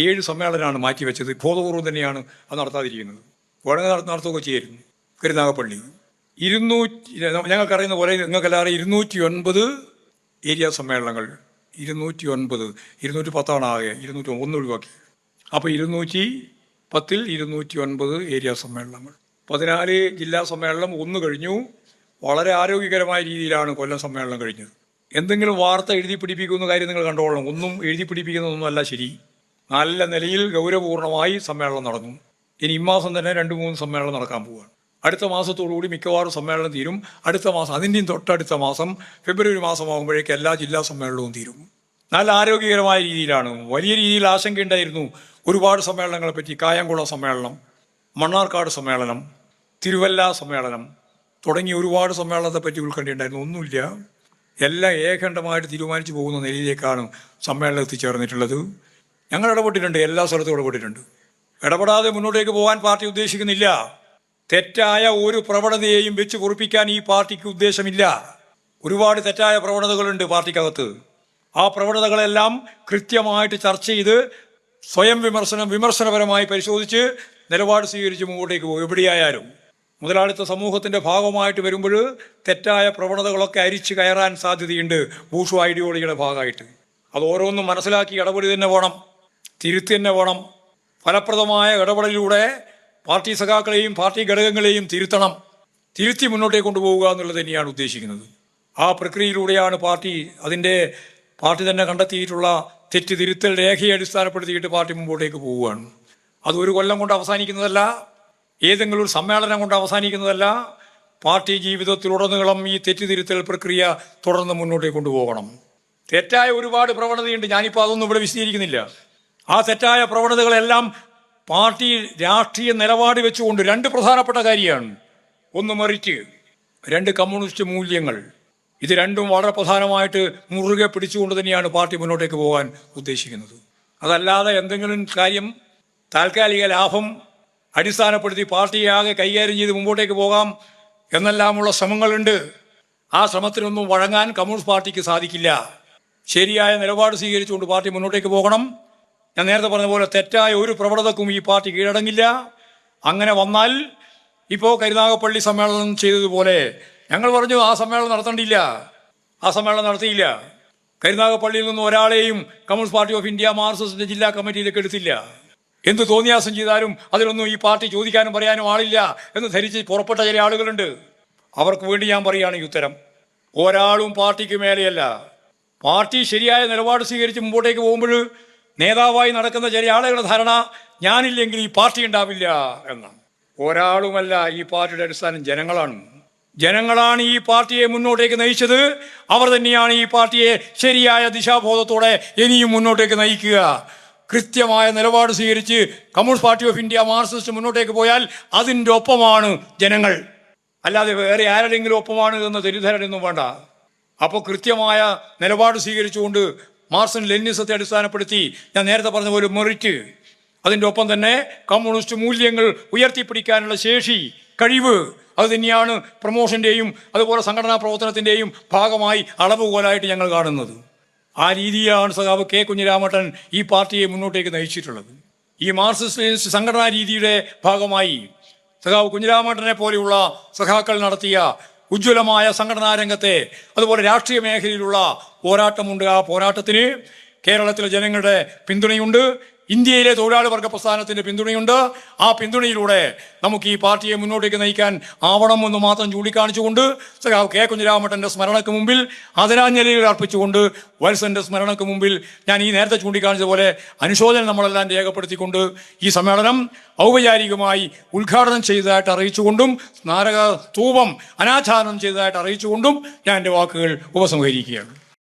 7 സമ്മേളനമാണ് മാറ്റിവെച്ചത്. ബോധപൂർവം തന്നെയാണ് അത് നടത്താതിരിക്കുന്നത്. വേണമെങ്കിൽ നടത്തുകയൊക്കെ ചെയ്യായിരുന്നു. കരുനാഗപ്പള്ളി 200, ഞങ്ങൾക്കറിയുന്ന പോലെ നിങ്ങൾക്കെല്ലാവരും 209 ഏരിയ സമ്മേളനങ്ങൾ. 209, 210 ആകെ, 201 ഒഴിവാക്കി. അപ്പോൾ 210-ൽ 209 ഏരിയ സമ്മേളനങ്ങൾ. 14 ജില്ലാ സമ്മേളനം 1 കഴിഞ്ഞു. വളരെ ആരോഗ്യകരമായ രീതിയിലാണ് കൊല്ലം സമ്മേളനം കഴിഞ്ഞത്. എന്തെങ്കിലും വാർത്ത എഴുതി പിടിപ്പിക്കുന്ന കാര്യം നിങ്ങൾ കണ്ടോളണം. ഒന്നും എഴുതി പിടിപ്പിക്കുന്നതൊന്നുമല്ല ശരി. നല്ല നിലയിൽ ഗൗരവപൂർണമായി സമ്മേളനം നടന്നു. ഇനി ഇമ്മാസം തന്നെ 2-3 സമ്മേളനം നടക്കാൻ പോവുകയാണ്. അടുത്ത മാസത്തോടുകൂടി മിക്കവാറും സമ്മേളനം തീരും. അടുത്ത മാസം, അതിൻ്റെയും തൊട്ടടുത്ത മാസം ഫെബ്രുവരി മാസമാകുമ്പോഴേക്ക് എല്ലാ ജില്ലാ സമ്മേളനവും തീരും. നല്ല ആരോഗ്യകരമായ രീതിയിലാണ്. വലിയ രീതിയിൽ ആശങ്കയുണ്ടായിരുന്നു ഒരുപാട് സമ്മേളനങ്ങളെ പറ്റി. കായംകുളം സമ്മേളനം, മണ്ണാർക്കാട് സമ്മേളനം, തിരുവല്ല സമ്മേളനം തുടങ്ങിയ ഒരുപാട് സമ്മേളനത്തെ പറ്റി ഉത്കണ്ഠയുണ്ടായിരുന്നു. ഒന്നുമില്ല. എല്ലാം ഏകണ്ഠമായിട്ട് തീരുമാനിച്ചു പോകുന്ന നിലയിലേക്കാണ് സമ്മേളനം എത്തിച്ചേർന്നിട്ടുള്ളത്. ഞങ്ങൾ ഇടപെട്ടിട്ടുണ്ട്, എല്ലാ സ്ഥലത്തും ഇടപെട്ടിട്ടുണ്ട്. ഇടപെടാതെ മുന്നോട്ടേക്ക് പോകാൻ പാർട്ടി ഉദ്ദേശിക്കുന്നില്ല. തെറ്റായ ഒരു പ്രവണതയെയും വെച്ച് പൊറുപ്പിക്കാൻ ഈ പാർട്ടിക്ക് ഉദ്ദേശമില്ല. ഒരുപാട് തെറ്റായ പ്രവണതകളുണ്ട് പാർട്ടിക്കകത്ത്. ആ പ്രവണതകളെല്ലാം കൃത്യമായിട്ട് ചർച്ച ചെയ്ത് സ്വയം വിമർശനപരമായി പരിശോധിച്ച് നിലപാട് സ്വീകരിച്ച് മുമ്പോട്ടേക്ക് പോകും. എവിടെയായാലും മുതലാളിത്ത സമൂഹത്തിൻ്റെ ഭാഗമായിട്ട് വരുമ്പോൾ തെറ്റായ പ്രവണതകളൊക്കെ അരിച്ചു കയറാൻ സാധ്യതയുണ്ട് ബൂർഷ്വാ ഐഡിയോളജിയുടെ ഭാഗമായിട്ട്. അത് ഓരോന്നും മനസ്സിലാക്കി ഇടപെടി തന്നെ വേണം, തിരുത്തി തന്നെ വേണം. ഫലപ്രദമായ ഇടപെടലിലൂടെ പാർട്ടി സഖാക്കളെയും പാർട്ടി ഘടകങ്ങളെയും തിരുത്തി മുന്നോട്ടേക്ക് കൊണ്ടുപോവുക എന്നുള്ളത് തന്നെയാണ് ഉദ്ദേശിക്കുന്നത്. ആ പ്രക്രിയയിലൂടെയാണ് പാർട്ടി തന്നെ കണ്ടെത്തിയിട്ടുള്ള തെറ്റ് തിരുത്തൽ രേഖയെ അടിസ്ഥാനപ്പെടുത്തിയിട്ട് പാർട്ടി മുമ്പോട്ടേക്ക് പോവുകയാണ്. അത് ഒരു കൊല്ലം കൊണ്ട് അവസാനിക്കുന്നതല്ല, ഏതെങ്കിലും ഒരു സമ്മേളനം കൊണ്ട് അവസാനിക്കുന്നതല്ല. പാർട്ടി ജീവിതത്തിലുടനീളം ഈ തെറ്റ് തിരുത്തൽ പ്രക്രിയ തുടർന്ന് മുന്നോട്ടേക്ക് കൊണ്ടുപോകണം. തെറ്റായ ഒരുപാട് പ്രവണതയുണ്ട്. ഞാനിപ്പോൾ അതൊന്നും ഇവിടെ വിശദീകരിക്കുന്നില്ല. ആ തെറ്റായ പ്രവണതകളെല്ലാം പാർട്ടി രാഷ്ട്രീയ നിലപാട് വെച്ചുകൊണ്ട് 2 പ്രധാനപ്പെട്ട കാര്യമാണ്. ഒന്ന് മെറിറ്റ്, 2 കമ്മ്യൂണിസ്റ്റ് മൂല്യങ്ങൾ. ഇത് രണ്ടും വളരെ പ്രധാനമായിട്ട് മുറുകെ പിടിച്ചുകൊണ്ട് തന്നെയാണ് പാർട്ടി മുന്നോട്ടേക്ക് പോകാൻ ഉദ്ദേശിക്കുന്നത്. അതല്ലാതെ എന്തെങ്കിലും കാര്യം താൽക്കാലിക ലാഭം അടിസ്ഥാനപ്പെടുത്തി പാർട്ടിയെ ആകെ കൈകാര്യം ചെയ്ത് മുമ്പോട്ടേക്ക് പോകാം എന്നെല്ലാമുള്ള ശ്രമങ്ങളുണ്ട്. ആ ശ്രമത്തിനൊന്നും വഴങ്ങാൻ കമ്മ്യൂണിസ്റ്റ് പാർട്ടിക്ക് സാധിക്കില്ല. ശരിയായ നിലപാട് സ്വീകരിച്ചുകൊണ്ട് പാർട്ടി മുന്നോട്ടേക്ക് പോകണം. ഞാൻ നേരത്തെ പറഞ്ഞ പോലെ തെറ്റായ ഒരു പ്രവണതക്കും ഈ പാർട്ടി കീഴടങ്ങില്ല. അങ്ങനെ വന്നാൽ ഇപ്പോൾ കരുനാഗപ്പള്ളി സമ്മേളനം ചെയ്തതുപോലെ ഞങ്ങൾ പറഞ്ഞു ആ സമ്മേളനം നടത്തേണ്ടിയില്ല. ആ സമ്മേളനം നടത്തിയില്ല. കരുനാഗപ്പള്ളിയിൽ നിന്ന് ഒരാളെയും കമ്മ്യൂണിസ്റ്റ് പാർട്ടി ഓഫ് ഇന്ത്യ മാർക്സിസ്റ്റിന്റെ ജില്ലാ കമ്മിറ്റിയിലേക്ക് എടുത്തില്ല. എന്ത് തോന്നിയാസം ചെയ്താലും അതിലൊന്നും ഈ പാർട്ടി ചോദിക്കാനും പറയാനും ആളില്ല എന്ന് ധരിച്ച് പുറപ്പെട്ട ചില ആളുകളുണ്ട്. അവർക്ക് വേണ്ടി ഞാൻ പറയുകയാണ് ഈ ഉത്തരം. ഒരാളും പാർട്ടിക്ക് മേലെയല്ല. പാർട്ടി ശരിയായ നിലപാട് സ്വീകരിച്ച് മുമ്പോട്ടേക്ക് പോകുമ്പോൾ നേതാവായി നടക്കുന്ന ചില ആളുകളുടെ ധാരണ ഞാനില്ലെങ്കിൽ ഈ പാർട്ടി ഉണ്ടാവില്ല എന്നാണ്. ഒരാളുമല്ല. ഈ പാർട്ടിയുടെ അടിസ്ഥാനം ജനങ്ങളാണ് ഈ പാർട്ടിയെ മുന്നോട്ടേക്ക് നയിച്ചത്. അവർ തന്നെയാണ് ഈ പാർട്ടിയെ ശരിയായ ദിശാബോധത്തോടെ ഇനിയും മുന്നോട്ടേക്ക് നയിക്കുക. കൃത്യമായ നിലപാട് സ്വീകരിച്ച് communist Party of India Marxist മുന്നോട്ടേക്ക് പോയാൽ അതിൻ്റെ ഒപ്പമാണ് ജനങ്ങൾ, അല്ലാതെ വേറെ ആരുടെയെങ്കിലും ഒപ്പമാണ് എന്ന് തെറ്റിദ്ധാരണയൊന്നും വേണ്ട. അപ്പോൾ കൃത്യമായ നിലപാട് സ്വീകരിച്ചുകൊണ്ട് മാർക്സിൻ ലെനിനിസത്തെ അടിസ്ഥാനപ്പെടുത്തി ഞാൻ നേരത്തെ പറഞ്ഞ പോലെ മെറിറ്റ്, അതിൻ്റെ ഒപ്പം തന്നെ കമ്മ്യൂണിസ്റ്റ് മൂല്യങ്ങൾ ഉയർത്തിപ്പിടിക്കാനുള്ള ശേഷി, കഴിവ്, അത് തന്നെയാണ് പ്രമോഷൻ്റെയും അതുപോലെ സംഘടനാ പ്രവർത്തനത്തിൻ്റെയും ഭാഗമായി അളവുകോലായിട്ട് ഞങ്ങൾ കാണുന്നത്. ആ രീതിയാണ് സഖാവ് കെ കുഞ്ഞിരാമേട്ടൻ ഈ പാർട്ടിയെ മുന്നോട്ടേക്ക് നയിച്ചിട്ടുള്ളത്. ഈ മാർക്സിസ്റ്റ് ലെനിനിസ്റ്റ് സംഘടനാ രീതിയുടെ ഭാഗമായി സഖാവ് കുഞ്ഞിരാമേട്ടനെ പോലെയുള്ള സഖാക്കൾ നടത്തിയ ഉജ്ജ്വലമായ സംഘടനാ രംഗത്തെ അതുപോലെ രാഷ്ട്രീയ മേഖലയിലുള്ള പോരാട്ടമുണ്ട്. ആ പോരാട്ടത്തിന് കേരളത്തിലെ ജനങ്ങളുടെ പിന്തുണയുണ്ട്. ഇന്ത്യയിലെ തൊഴിലാളി വർഗ പ്രസ്ഥാനത്തിൻ്റെ പിന്തുണയുണ്ട്. ആ പിന്തുണയിലൂടെ നമുക്ക് ഈ പാർട്ടിയെ മുന്നോട്ടേക്ക് നയിക്കാൻ ആവണമെന്ന് മാത്രം ചൂണ്ടിക്കാണിച്ചുകൊണ്ട് സഖാവ് കെ കുഞ്ഞിരാമേട്ടൻ്റെ സ്മരണയ്ക്ക് മുമ്പിൽ ആദരാഞ്ജലികൾ അർപ്പിച്ചുകൊണ്ട് വത്സൻ്റെ സ്മരണയ്ക്ക് മുമ്പിൽ ഞാൻ ഈ നേരത്തെ ചൂണ്ടിക്കാണിച്ചതുപോലെ അനുശോചനം നമ്മളെല്ലാം രേഖപ്പെടുത്തിക്കൊണ്ട് ഈ സമ്മേളനം ഔപചാരികമായി ഉദ്ഘാടനം ചെയ്തതായിട്ട് അറിയിച്ചുകൊണ്ടും സ്മാരക സ്തൂപം അനാച്ഛാദനം ചെയ്തതായിട്ട് അറിയിച്ചുകൊണ്ടും ഞാൻ എൻ്റെ വാക്കുകൾ ഉപസംഹരിക്കുകയാണ്.